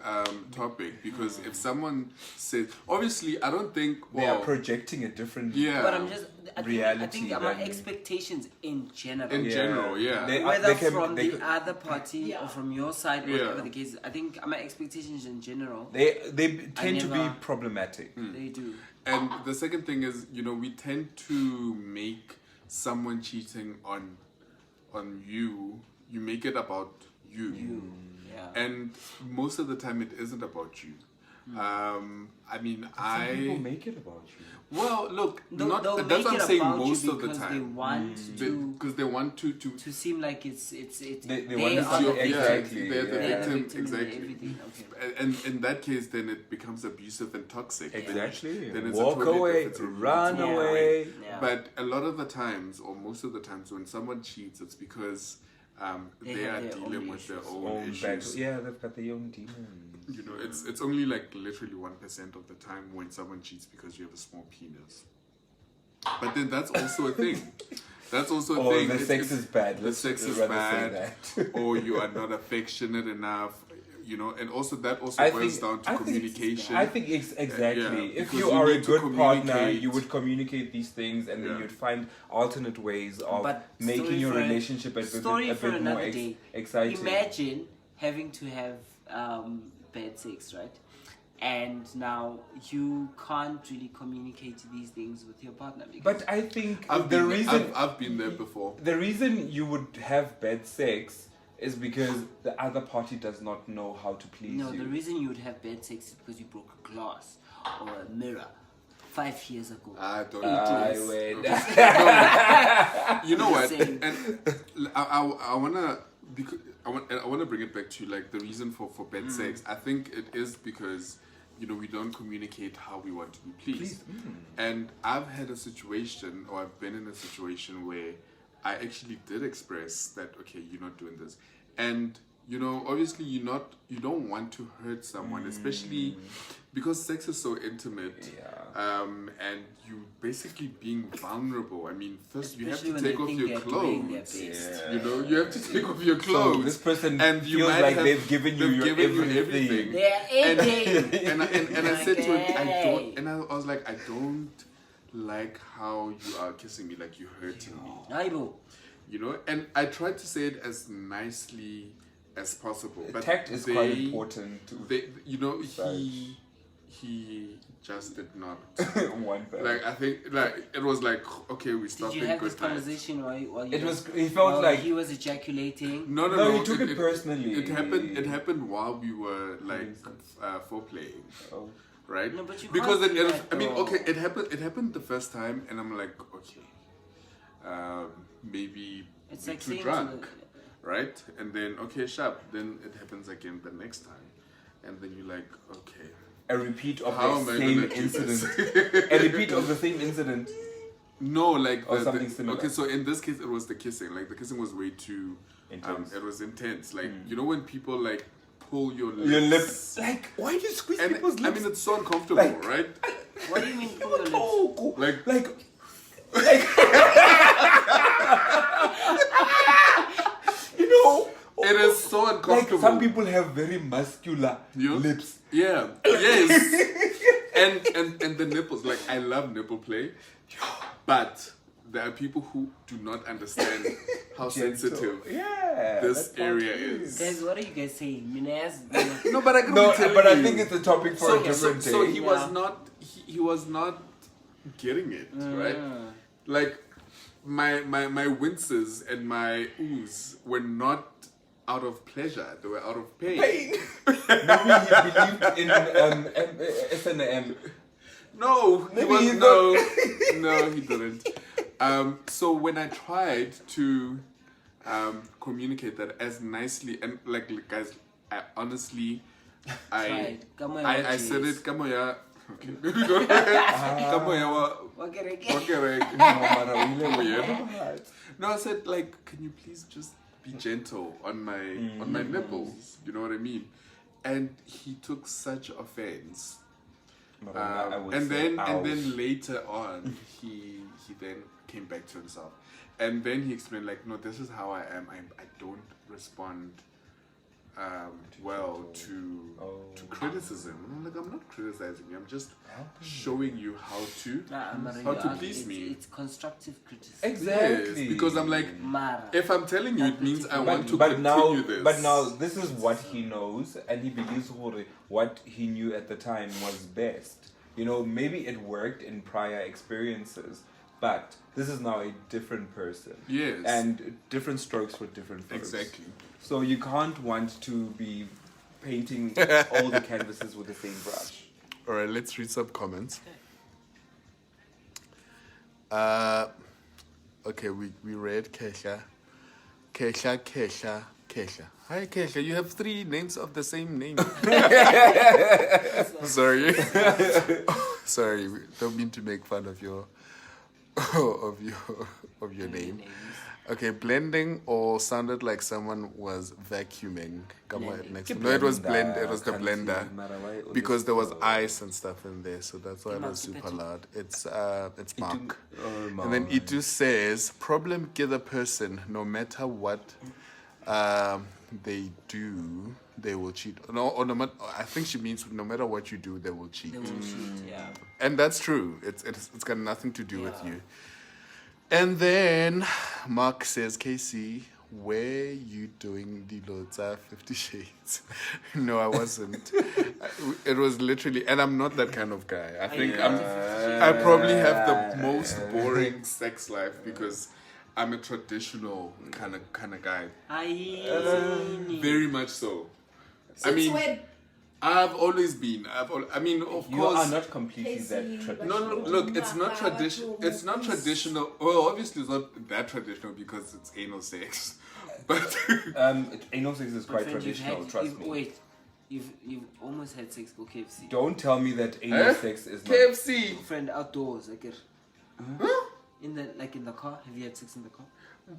topic, because if someone says, obviously, I don't think They are projecting a different. yeah, But I think reality about than- expectations in general. in general, yeah. They- Whether can- from they the could- other party Yeah. or from your side, Yeah. whatever the case, I think my expectations in general, They tend to be never- problematic. they do. And the second thing is, we tend to make someone cheating on you make it about you. Yeah. And most of the time it isn't about you. Some people I make it about you. well look, They'll not make that's what I'm it saying about most you of the because they time. want to Because they want to seem like it's They they want to are see the it victim. exactly. They're the They're the victim, victim in exactly. everything. Okay. And in that case, then it becomes abusive and toxic. Exactly. Then it's a Walk totally away, different run Yeah. away. Yeah. But a lot of the times, or most of the times, when someone cheats, it's because they have are their dealing own with their issues. own Own back. issues. Yeah, they've got their own demons. It's only like literally 1% of the time when someone cheats because you have a small penis. But then that's also a thing. That's also a Or thing. the sex is bad. The Let's sex is rather bad, say that. or you are not affectionate enough. And also that also I boils think- down to I think- communication. I think exactly. Yeah, If because you you are a need to good partner, communicate. you would communicate these things, and then Yeah. you'd find alternate ways of But making story your for a- relationship a story bit for more another day. exciting. Imagine having to have bad sex, right? And now you can't really communicate these things with your partner. Because But I think I've been there before. the reason you would have bad sex is because the other party does not know how to please no, you. the reason you would have bad sex is because you broke a glass or a mirror 5 years ago. I don't I know. win. You know what? Same. And I wanna because I wanna bring it back to like the reason for bad sex. I think it is because we don't communicate how we want to be pleased. And I've had a situation, or I've been in a situation where I actually did express that, okay, you're not doing this, and obviously you don't want to hurt someone, especially because sex is so intimate. And you basically being vulnerable. I mean, first you have Especially to when take they off think your they're doing their clothes. best. You have to take off your So clothes. this person and you feels might like have- they've given you they've your given you everything. They're and, eating. and I said to him, I Okay. don't, and I was like, I don't like how you are kissing me, like you're hurting me. Aibo. You know, and I tried to say it as nicely as possible. But Tact is quite important too. They, you know, he just did not. One thing. Like, I think, like, it was like, okay, we Did stopped you in have good this times. conversation while you It was. He felt while like he was ejaculating? No, he took it personally. It happened while we were like foreplaying, Oh. right? No, but you because can't it, do it that, I mean, though. okay, it happened the first time, and I'm like, okay, maybe It's we're like too saying to drunk, right? And then okay, sharp. Then it happens again the next time, and then you're like, okay, A repeat of How the am I same gonna do incident. A repeat of the same incident. no, like Or something similar. Okay, so in this case, it was the kissing. Like the kissing was way too Intense. it was intense. Like you know when people like pull your lips. Your lips. Like, why do you squeeze And people's lips? I mean, it's so uncomfortable, Like- right? What do you mean pull your lips? Oh, Like- you know. It is so Like uncomfortable. some people have very muscular Yeah. lips. Yeah. Yes. and the nipples. Like I love nipple play, but there are people who do not understand how sensitive Yeah. this that's area how it is. Guys, what are you guys saying? Minas? No, but I can No, tell but I you. think it's a topic for a different day. So he Yeah. was not. He was not getting it right. Like my winces and my oohs were not out of pleasure; they were out of pain. Pain. Maybe he believed in S&M. No, he Maybe was he's no, he didn't. So when I tried to communicate that as nicely and like guys, I honestly, I said it. Kamoya. Okay, maybe don't. Kamoya. No, I said like, can you please just be gentle on my nipples? You know what I mean? And he took such offense. And then later on, he then came back to himself, and then he explained like, no, this is how I am. I don't respond well to criticism. And I'm like, I'm not criticizing you. I'm just showing you how to please me. It's constructive criticism. Exactly. Yes, because I'm like, Mara. if I'm telling you, it means I want to but continue now, this. But now, this is what he knows, and he believes what he knew at the time was best. You know, maybe it worked in prior experiences, but this is now a different person. Yes. And different strokes for different folks. Exactly. So you can't want to be painting all the canvases with the same brush. All right, let's read some comments. Okay, we read Kesha. Hi, Kesha. You have 3 names of the same name. Sorry. Sorry. Don't mean to make fun of your of your name. Okay, blending or sounded like someone was vacuuming. Come on, next. No, it was blend. It was the blender because there was ice and stuff in there, so that's why it was super loud. It's Mark. And then Itu says, problem give the person, no matter what they do, they will cheat. No matter, I think she means no matter what you do, they will cheat. They will cheat, yeah. And that's true. It's got nothing to do with you. And then Mark says, KC, were you doing the Lotsa 50 Shades? No, I wasn't. It was literally, and I'm not that kind of guy. I think I probably have the most boring sex life because I'm a traditional kind of guy. Very much so. Since when? I've always been. I mean, of You course. are not completely that traditional. No, look, it's not traditional. It's not traditional. Well, obviously, it's not that traditional because it's anal sex. But Anal sex is But quite friend, traditional, trust me. Wait, you've almost had sex for KFC. Don't tell me that anal sex is not... KFC. Friend, outdoors, like in the car. Have you had sex in the car?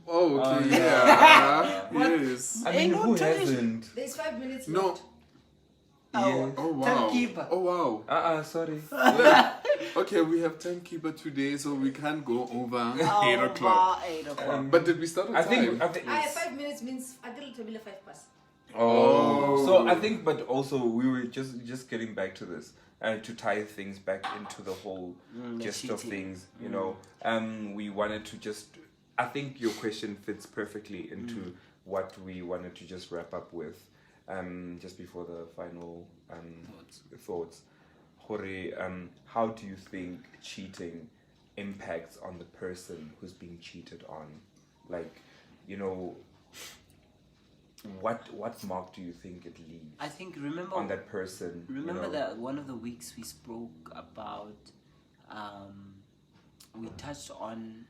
Oh, okay, yeah. Yes. I mean, who hasn't? There's 5 minutes No. left. Yeah. Oh wow. Timekeeper. Oh wow. Sorry. Okay, we have timekeeper today, so we can't go over 8 Oh, o'clock. 8 o'clock. But did we start on I time? think... 5 minutes means until 5 past. Oh, so I think, but also we were just getting back to this, to tie things back into the whole gist of cheating. things. You know, we wanted to just. I think your question fits perfectly into what we wanted to just wrap up with, just before the final thoughts. Jorge, how do you think cheating impacts on the person who's being cheated on? Like, you know, what mark do you think it leaves I think, remember on that person? Remember you know? that one of the weeks we spoke about, we touched on,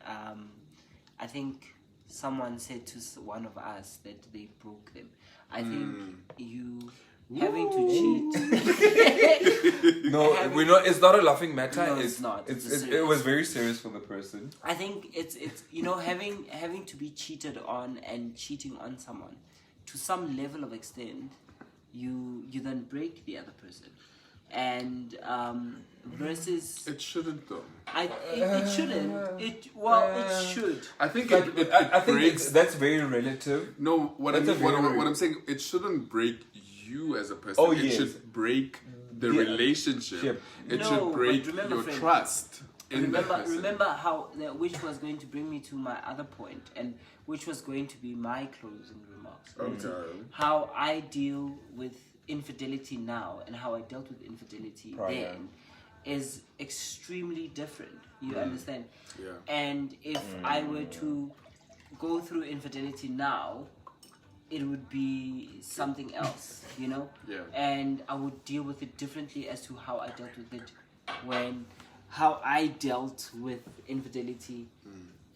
I think someone said to one of us that they broke them. I think you having to cheat. No, we're not. It's not a laughing matter. No, it's not. It was very serious for the person. I think it's you know, having to be cheated on and cheating on someone to some level of extent, you then break the other person, and versus It shouldn't though. it shouldn't. It should. I think But it I think breaks. that's very relative. No, what I That's mean, a very- what I'm saying, it shouldn't break you as a person. Oh, it yes. should break the Yeah. relationship. Ship. It No, should but break remember, your friend, trust in that person. Remember how which was going to bring me to my other point, and which was going to be my closing remarks. Okay. How I deal with infidelity now and how I dealt with infidelity Prior. then is extremely different. You understand? Yeah. And if I were to go through infidelity now, it would be something else, you know? Yeah. And I would deal with it differently as to how I dealt with it how I dealt with infidelity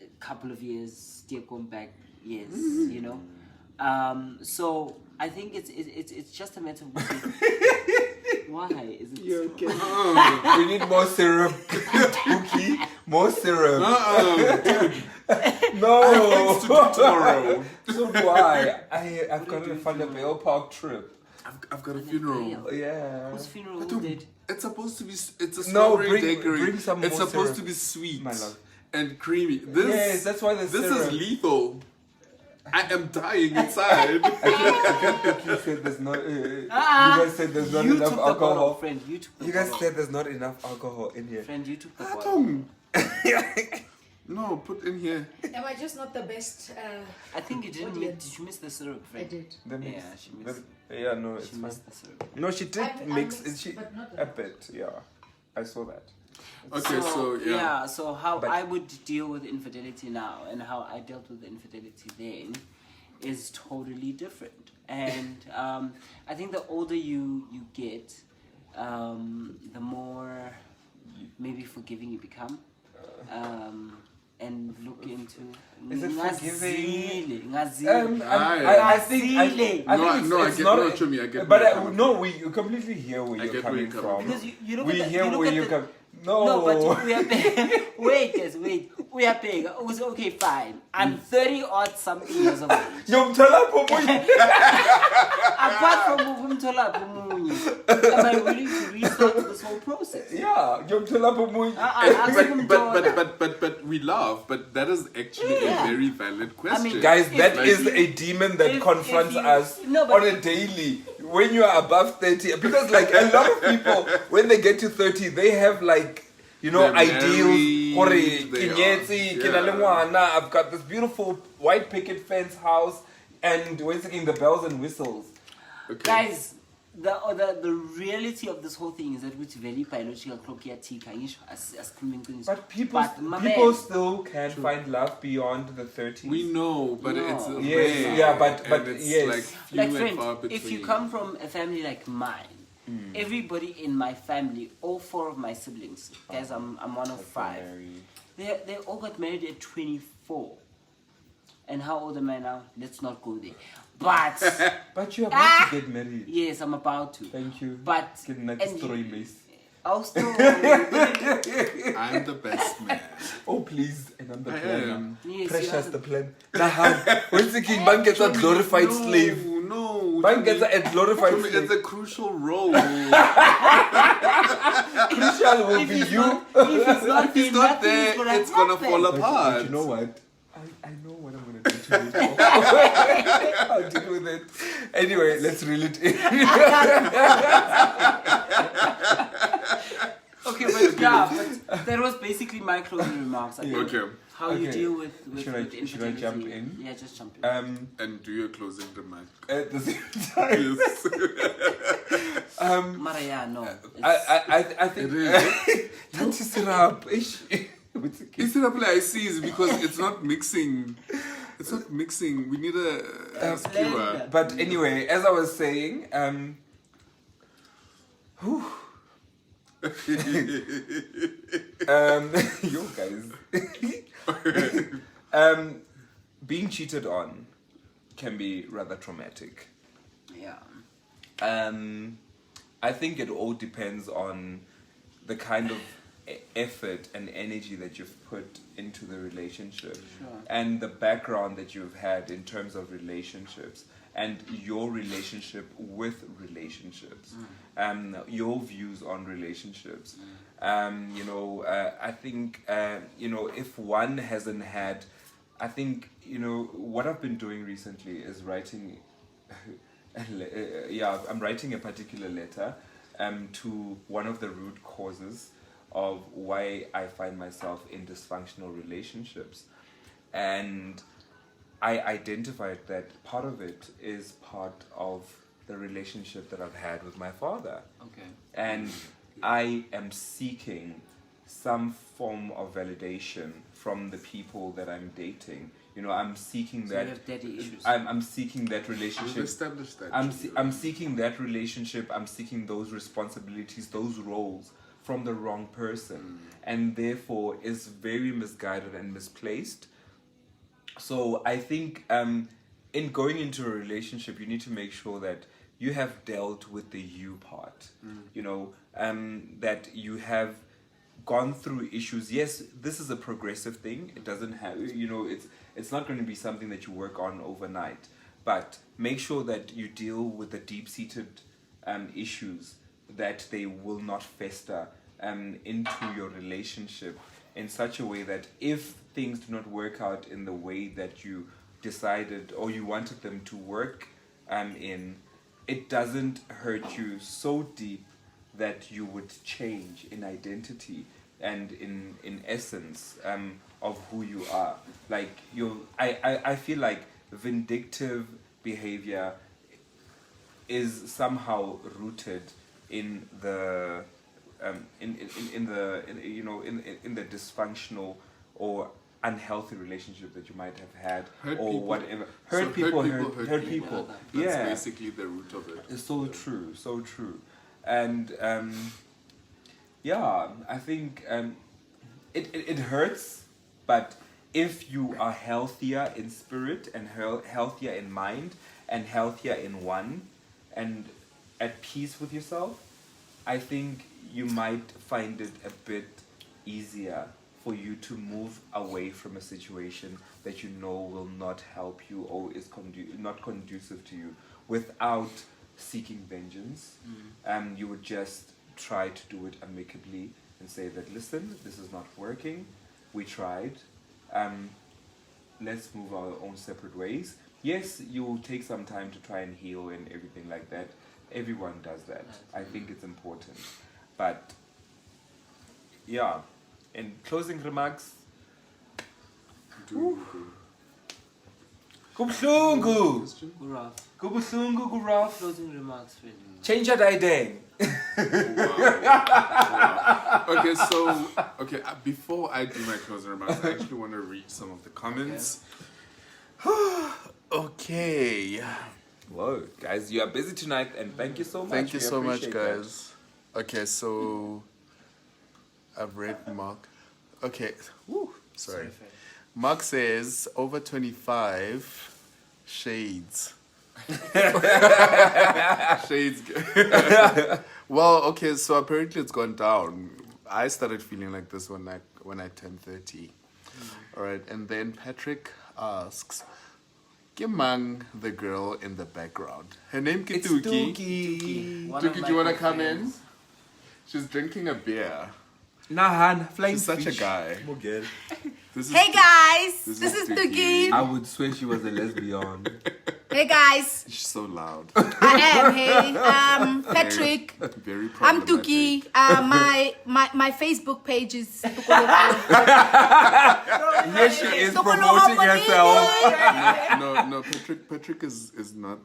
a couple of years, going back years, you know? So I think it's just a matter of why is it so? We need more syrup, Dookie. More syrup. No. I have things to do tomorrow. So do I. I've got to fund a Vale Park trip. I've got a funeral. Vale? Yeah. Whose funeral who did? It's supposed to be. It's a No, strawberry bring daiquiri. some It's more supposed syrup, to be sweet my love. and creamy. This, Yes, that's why there's this syrup. is lethal. I am dying inside. You said there's not. You guys said there's not You enough took the bottle, alcohol. friend. You took the You guys bottle. said there's not enough alcohol in here. Friend, you took the bottle. No, put in here. Am I just not the best? I think you didn't Audience. miss. Did you miss the syrup, I friend? did. The mix. Yeah, she missed. Yeah, no, it's She fine. missed the syrup. No, she did I mix. mixed, She but not a bit. Yeah, I saw that. Okay, so yeah. So how But- I would deal with infidelity now and how I dealt with infidelity then is totally different. And I think the older you get, the more maybe forgiving you become. And look into Is it forgiving? Ngazile. I think I think it's get not. no, Chumi, I get but where you're coming no, we completely hear where I you're get where coming you're coming from. Because you look We at the, hear you look where at you the, come. No, but we are paying. Wait, guys, wait. We are paying. It was okay, fine. I'm 30 odd something years of age. Yomthala Popoy. Apart from Muvumtola Pumunyi, am I willing to restart this whole process? Yeah, Yomthala Popoy. But we laugh, but that is actually a very valid question. mean, Guys, If- that if is you- a demon that if confronts you- us no, but- on a daily. When you are above 30, because like a lot of people, when they get to 30, they have like, you know, They're ideals. married, Hore, they kinyetsi, are- kina le ngwana, I've got this beautiful white picket fence house, and we're singing the bells and whistles. Okay. Guys, the reality of this whole thing is that which very biological clock here as But people my people man, still can find love beyond the 30s. We know, but No. it's Yes, rare, yeah, but and it's yes. like few like and friend, far between. if you come from a family like mine, everybody in my family, all 4 of my siblings, guys, I'm one of 5. They all got married at 24. And how old am I now? Let's not go there. But But you're about to get married. yes, I'm about to. Thank you. But Get next and story, you- miss. I'll still. I'm the best man. Oh please, and I'm the I plan. am. Yes, Precious you the are plan. Nahan. When's the king? Man gets a glorified no, slave. No, Man gets a glorified Chumi, slave. it's a crucial role. Crucial will If be he's you. not, if he's not, If he's not nothing is there, gonna it's gonna happen. fall But apart. you know what? I know what I'm gonna do to move forward. I'll deal with it. Anyway, let's reel it in. Okay, but that was basically my closing remarks. I think. Okay. How you Okay. deal with Should I infertility. jump in? Yeah, just jump in. And do your closing remark. At the same time, Yes. Mara, yeah, no. I think. It is. Don't you sit up. It's okay. Instead of like is because it's not mixing. It's not mixing. We need a skewer. But anyway, as I was saying, you guys, being cheated on can be rather traumatic. Yeah. I think it all depends on the kind of effort and energy that you've put into the relationship and the background that you've had in terms of relationships and your relationship with relationships, your views on relationships. I think, if one hasn't had, I think, what I've been doing recently is writing, I'm writing a particular letter to one of the root causes of why I find myself in dysfunctional relationships. And I identified that part of it is part of the relationship that I've had with my father. Okay. And I am seeking some form of validation from the people that I'm dating. I'm seeking So that. you have daddy issues. I'm seeking that We've relationship. established that. I'm seeking that relationship. I'm seeking those responsibilities, those roles from the wrong person, and therefore is very misguided and misplaced. So I think in going into a relationship, you need to make sure that you have dealt with the you part. That you have gone through issues. Yes, this is a progressive thing. It doesn't have, it's not going to be something that you work on overnight. But make sure that you deal with the deep-seated issues, that they will not fester into your relationship in such a way that if things do not work out in the way that you decided or you wanted them to work it doesn't hurt you so deep that you would change in identity and in essence of who you are. Like I feel like vindictive behavior is somehow rooted in the in the dysfunctional or unhealthy relationship that you might have had whatever. Hurt people. That's Yeah, basically the root of it. it's so true. And I think it hurts, but if you are healthier in spirit and healthier in mind and healthier in one and at peace with yourself, I think you might find it a bit easier for you to move away from a situation that you know will not help you or is not conducive to you without seeking vengeance. You would just try to do it amicably and say that, listen, this is not working, we tried, let's move our own separate ways. Yes, you will take some time to try and heal and everything like that. Everyone does that. I think it's important. But yeah, in closing remarks, Kubuhlungu, Guraf. Kubuhlungu, Guraf. Closing remarks, really. Change your idea. Wow. Okay, before I do my closing remarks, I actually want to read some of the comments. Okay. Whoa, guys, you are busy tonight, and thank you so much. Thank you We so much, appreciate that. guys. Okay, so I've read Mark. Okay, sorry. Mark says over 25 shades. Shades. Well, okay, so apparently it's gone down. I started feeling like this when I turned 30. All right, and then Patrick asks, Kimang, the girl in the background. Her name It's Kituki. Tuki. One of Tuki, my do you want to good come in? friends. She's drinking a beer. Nahan, flying She's such a fish. guy. More good. Hey guys, this this is is Tuki. Tuki. I would swear she was a lesbian. Hey guys, She's so loud. I am. Hey, Patrick. Very I'm problematic. Tuki. My Facebook page is Tukologo. Here she is Tukologo promoting herself. No, Patrick is not.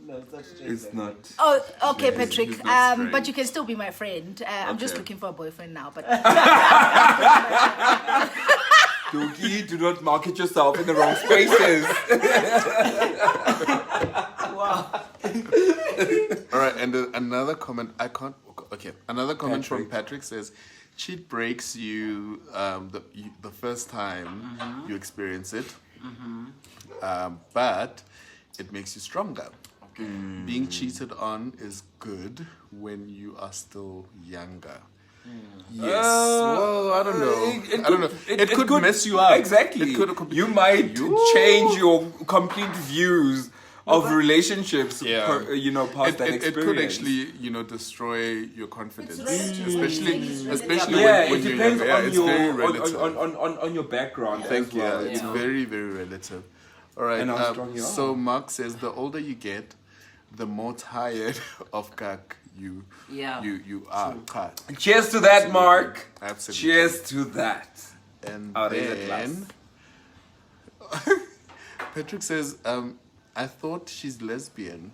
No, it's not straight. It's not. Oh, okay, He's Patrick. not But straight. you can still be my friend. I'm just Okay. looking for a boyfriend now. But Tuki, do not market yourself in the wrong spaces. All right, and another comment. I can't. Okay, another comment from Patrick. Patrick says, "Cheat breaks you the first time you experience it, but it makes you stronger. Being cheated on is good when you are still younger." Yes. Well, I don't know. I don't know. It could mess you up. Exactly. It could you might change your complete views of relationships. Yeah. Past that It experience. could actually, destroy your confidence, It's especially Yeah, when it you're depends younger. on It's your very relative. on your background. Thank as you. well, It's know? very, very relative. All right. And how strong you are. So Mark says the older you get, the more tired of kak you are. Kak. Cheers to that, Mark. Absolutely. Cheers to that. And I'll raise a then Patrick says, I thought she's lesbian.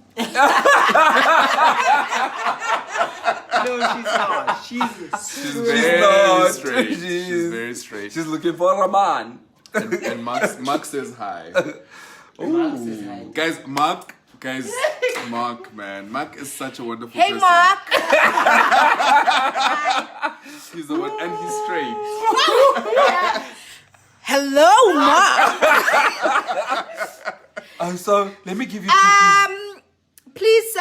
No, she's not. She's Very not. straight. She's- She's very straight. She's looking for a man. And Mark says hi. Ooh. Guys, Mark, man. Mark is such a wonderful hey, person. Mark. He's the one, and he's straight. Hello, Mark. So let me give you. Please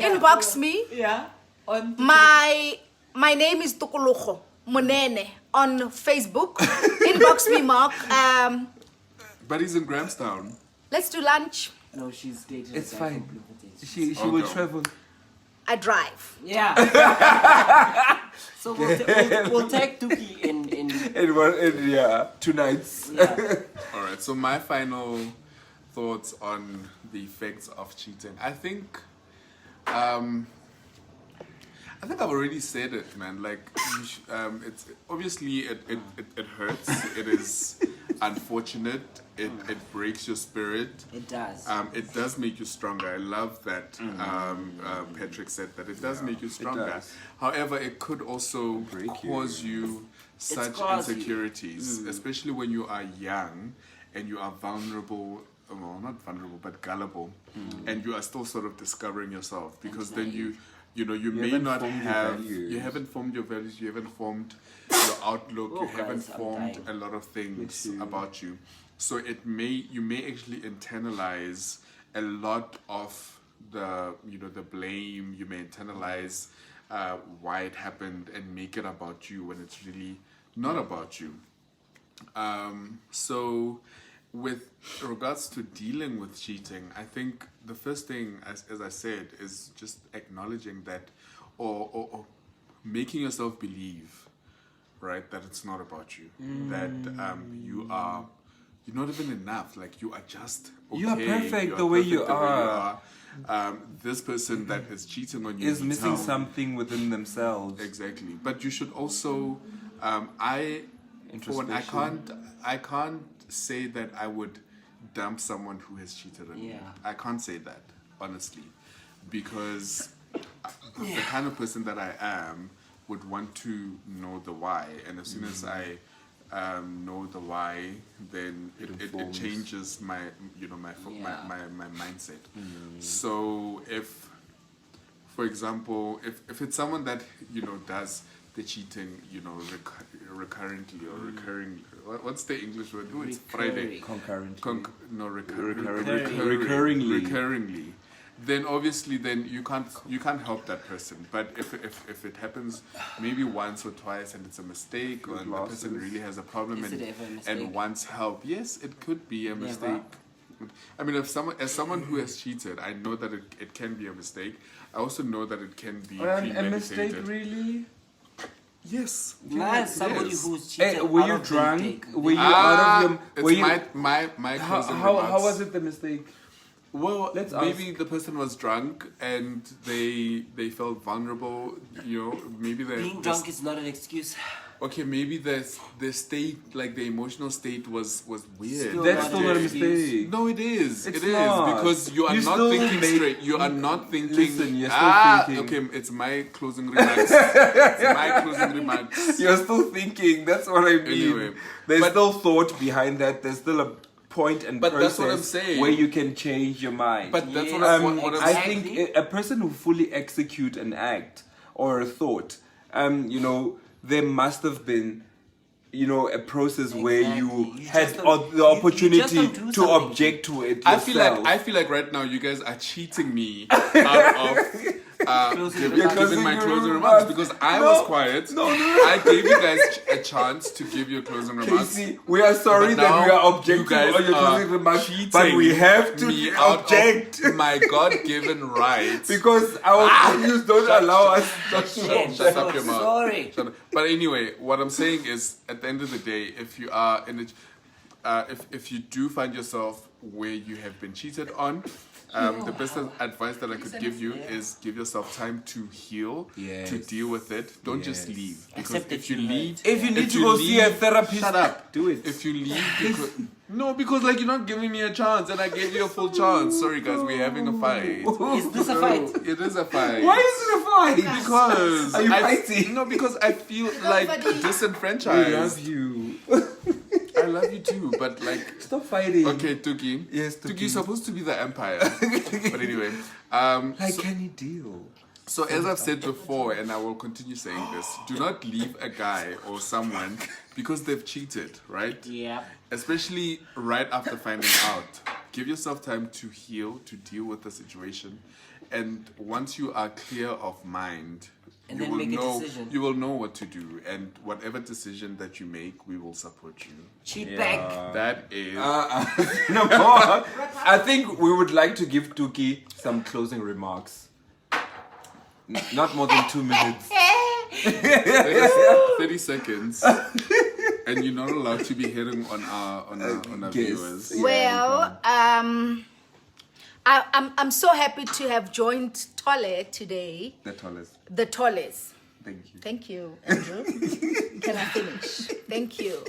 inbox me. Yeah. On My name is Tukologo Monene on Facebook. Inbox me, Mark. But he's in Grahamstown. Let's do lunch. No, she's dating. It's a guy fine. from Bloemfontein. She Okay. will travel. I drive. Yeah. So we'll take Tuki in. Tonight's. Yeah. All right. So my final thoughts on the effects of cheating. I think I've already said it, man. Like, it's obviously it hurts. It is unfortunate. It breaks your spirit. It does. It does make you stronger. I love that Patrick said that. It does make you stronger. does. However, it could also Break you. cause you such scars you. insecurities, especially when you are young and you are vulnerable. Well, not vulnerable, but gullible, and you are still sort of discovering yourself, because then you may haven't not formed your have, values. you haven't formed your values, you haven't formed your outlook, Oh, you haven't guys, I'm formed dying. a lot of things Me too. about you. So you may actually internalize a lot of the blame. You may internalize why it happened and make it about you when it's really not about you. So with regards to dealing with cheating, I think the first thing, as I said, is just acknowledging that, or making yourself believe, right, that it's not about you, that you're not even enough. Like, you are just okay. You are perfect You the way you are. This person that is cheating on you Is missing tell- something within themselves. Exactly, but you should also. For one, I can't say that I would dump someone who has cheated on me. Yeah. I can't say that, honestly, because the kind of person that I am would want to know the why, and as soon as I know the why, then it informs. changes my my mindset. So if, for example, if it's someone that does the cheating, recurrently or recurring. What's the English word? Oh, it's Friday. Concurrently. Recurringly. Recurringly. Then obviously, you can't help that person. But if it happens maybe once or twice and it's a mistake, or the person really has a problem Is it ever a mistake? and wants help, yes, it could be a Never. mistake. I mean, as someone who has cheated, I know that it can be a mistake. I also know that it can be A premeditated. mistake, really? Yes. As somebody Yes. who's cheated. Hey, were out you of the drunk? dick. Were you out of your? It's Were you, my how, closing how remarks. was it the mistake? Well, Let's maybe the person was drunk and they felt vulnerable. You know, maybe they Being drunk is not an excuse. okay. Maybe the state, like the emotional state, was weird. Still That's not still not a an mistake. No, it is. It's It is not. because you are You not still thinking make- straight. You are not thinking. Listen, you're still thinking. Okay, it's my closing remarks. It's my closing remarks. You're still thinking. That's what I mean. Anyway, There's but- still thought behind that. There's still a point and But process that's what I'm saying. where you can change your mind. But that's what, Yes. what I'm I saying. think a person who fully execute an act or a thought, you know, there must have been, you know, a process where you Exactly. You had just don't- the you just opportunity don't do to something. object to it I yourself. feel like right now you guys are cheating me out of Closing giving, remarks. giving my Closing closing remarks. remarks because I No, was quiet. no. I gave you guys a chance to give your closing remarks. Casey, we are sorry But that we now are objecting you guys on your are closing remarks, cheating but we have to me out object of my God-given rights. because our values don't allow us. Shut up your mouth. Sorry. Shut up. But anyway, what I'm saying is, at the end of the day, if you are in a, if you do find yourself where you have been cheated on, the best advice that I could give you is give yourself time to heal, Yes. to deal with it. Don't just Yes. leave because Accept that if you you leave, If you need if to you go see a leave- therapist, shut up. do it. If you leave, because, no, because like you're not giving me a chance, and I gave you a full chance. Sorry, guys, we're having a fight. Is this a fight? It is a fight. Why is it a fight? Because Are you I, fighting? No, because I feel like Nobody- disenfranchised. I love you. I love you too, but like, Stop fighting. okay, Tuki. Yes, Tuki's Tuki. supposed to be the empire. But anyway, Like, can you deal? so as I've said before, and I will continue saying this, do not leave a guy or someone because they've cheated, right? Yeah. Especially right after finding out. Give yourself time to heal, to deal with the situation, and once you are clear of mind, And you then will make a know decision. you will know what to do, and whatever decision that you make, we will support you. Cheat back. That is No more. I think we would like to give Tuki some closing remarks. Not more than 2 minutes. 30 seconds, and you're not allowed to be hitting on our Guess. viewers. Yeah, Well, I'm so happy to have joined Tole today, The tallest. the Toles. Thank you. Thank you, Andrew. Can I finish? Thank you.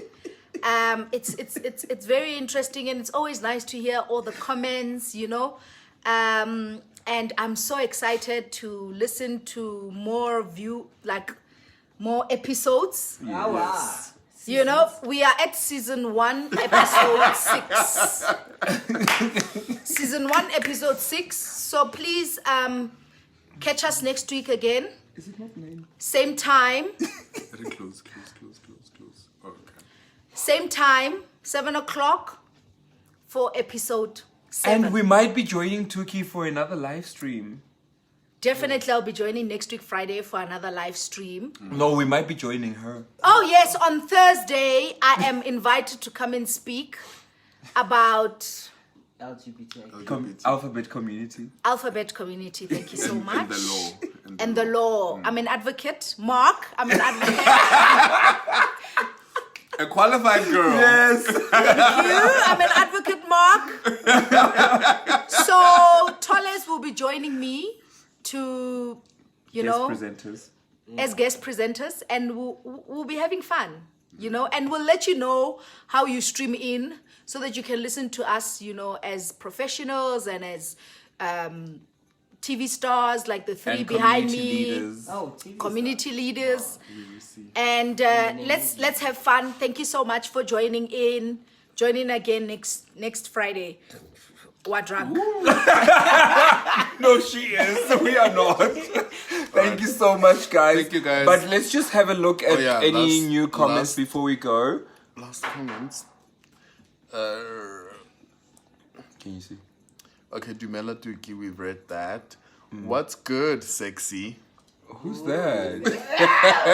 It's very interesting, and it's always nice to hear all the comments, you know. And I'm so excited to listen to more episodes. Ah, wow. You know, we are at season 1, episode 6. Season 1, episode 6. So please catch us next week again. Is it not 9? Same time. Very close. Okay. Same time, 7 o'clock for episode 7. And we might be joining Tuki for another live stream. Definitely I'll be joining next week Friday for another live stream. No, we might be joining her. Oh yes, on Thursday I am invited to come and speak about LGBTIQ. Alphabet community. alphabet community. Thank you so much. And the law. And the law. I'm an advocate. Mark, I'm an advocate. A qualified girl. Yes. Thank you. I'm an advocate, Mark. So Toles will be joining me to, Guest know, presenters. as guest presenters, and we'll be having fun, you know, and we'll let you know how you stream in so that you can listen to us, you know, as professionals and as TV stars like the three And behind community me. leaders. Oh, TV Community leaders, We will see. and let's have fun. Thank you so much for joining in. Join in again next Friday. We're drunk. No, she is. We are not. Thank you so much, guys. Thank you, guys. But let's just have a look at yeah, any last- new comments last- before we go. Last comments. Can you see? Okay, Dumela Tuki, we've read that. What's good, sexy? Who's that?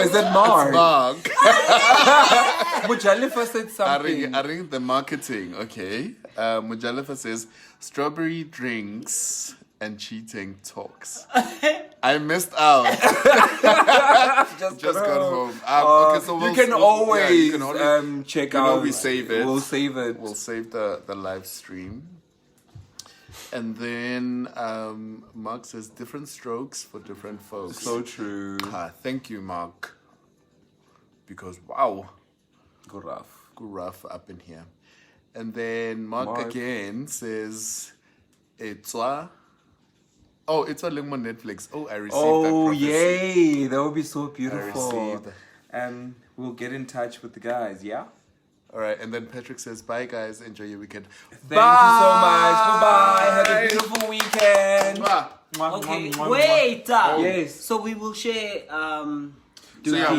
Is that Mark? Mark. Mujalifa said something. I ring the marketing, okay. Mujalifa says, strawberry drinks and cheating talks. I missed out. Just got home. Okay, so you can always check out. We save it. We'll save it. We'll save the live stream. And then Mark says different strokes for different folks. So true. Thank you, Mark. Because wow, Go rough. go rough up in here. And then Mark again says, it's a link on Netflix. Oh, I received that. Oh, prophecy. yay! That would be so beautiful. received. We'll get in touch with the guys, yeah? All right, and then Patrick says, bye guys, enjoy your weekend. Thank you so much. Bye-bye. Have a beautiful weekend. Mwah. Okay, wait. Yes. So we will share. So yeah,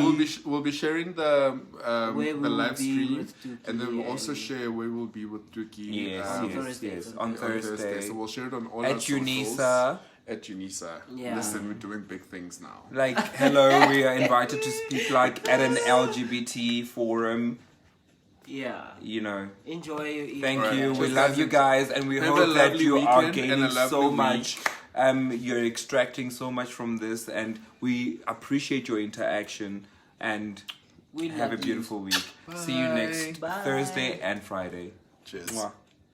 we'll be sharing the Where we live will be stream, with Dookie and then we'll also and- share where we'll be with Dookie. Yes, on yes, Thursday. yes. On Thursday. So we'll share it on all At our socials. Unisa. At Unisa. Yeah. Listen, we're doing big things now. Like, hello, we are invited to speak like at an LGBT forum. Yeah. You know. Enjoy your evening. Thank Right. you. We Just love guys, you guys, and we have a hope that lovely you are weekend and a gaining lovely so week. much. You're extracting so much from this, and we appreciate your interaction. And We have a love you. beautiful week. See you next Bye. Thursday and Friday. Cheers. Mwah.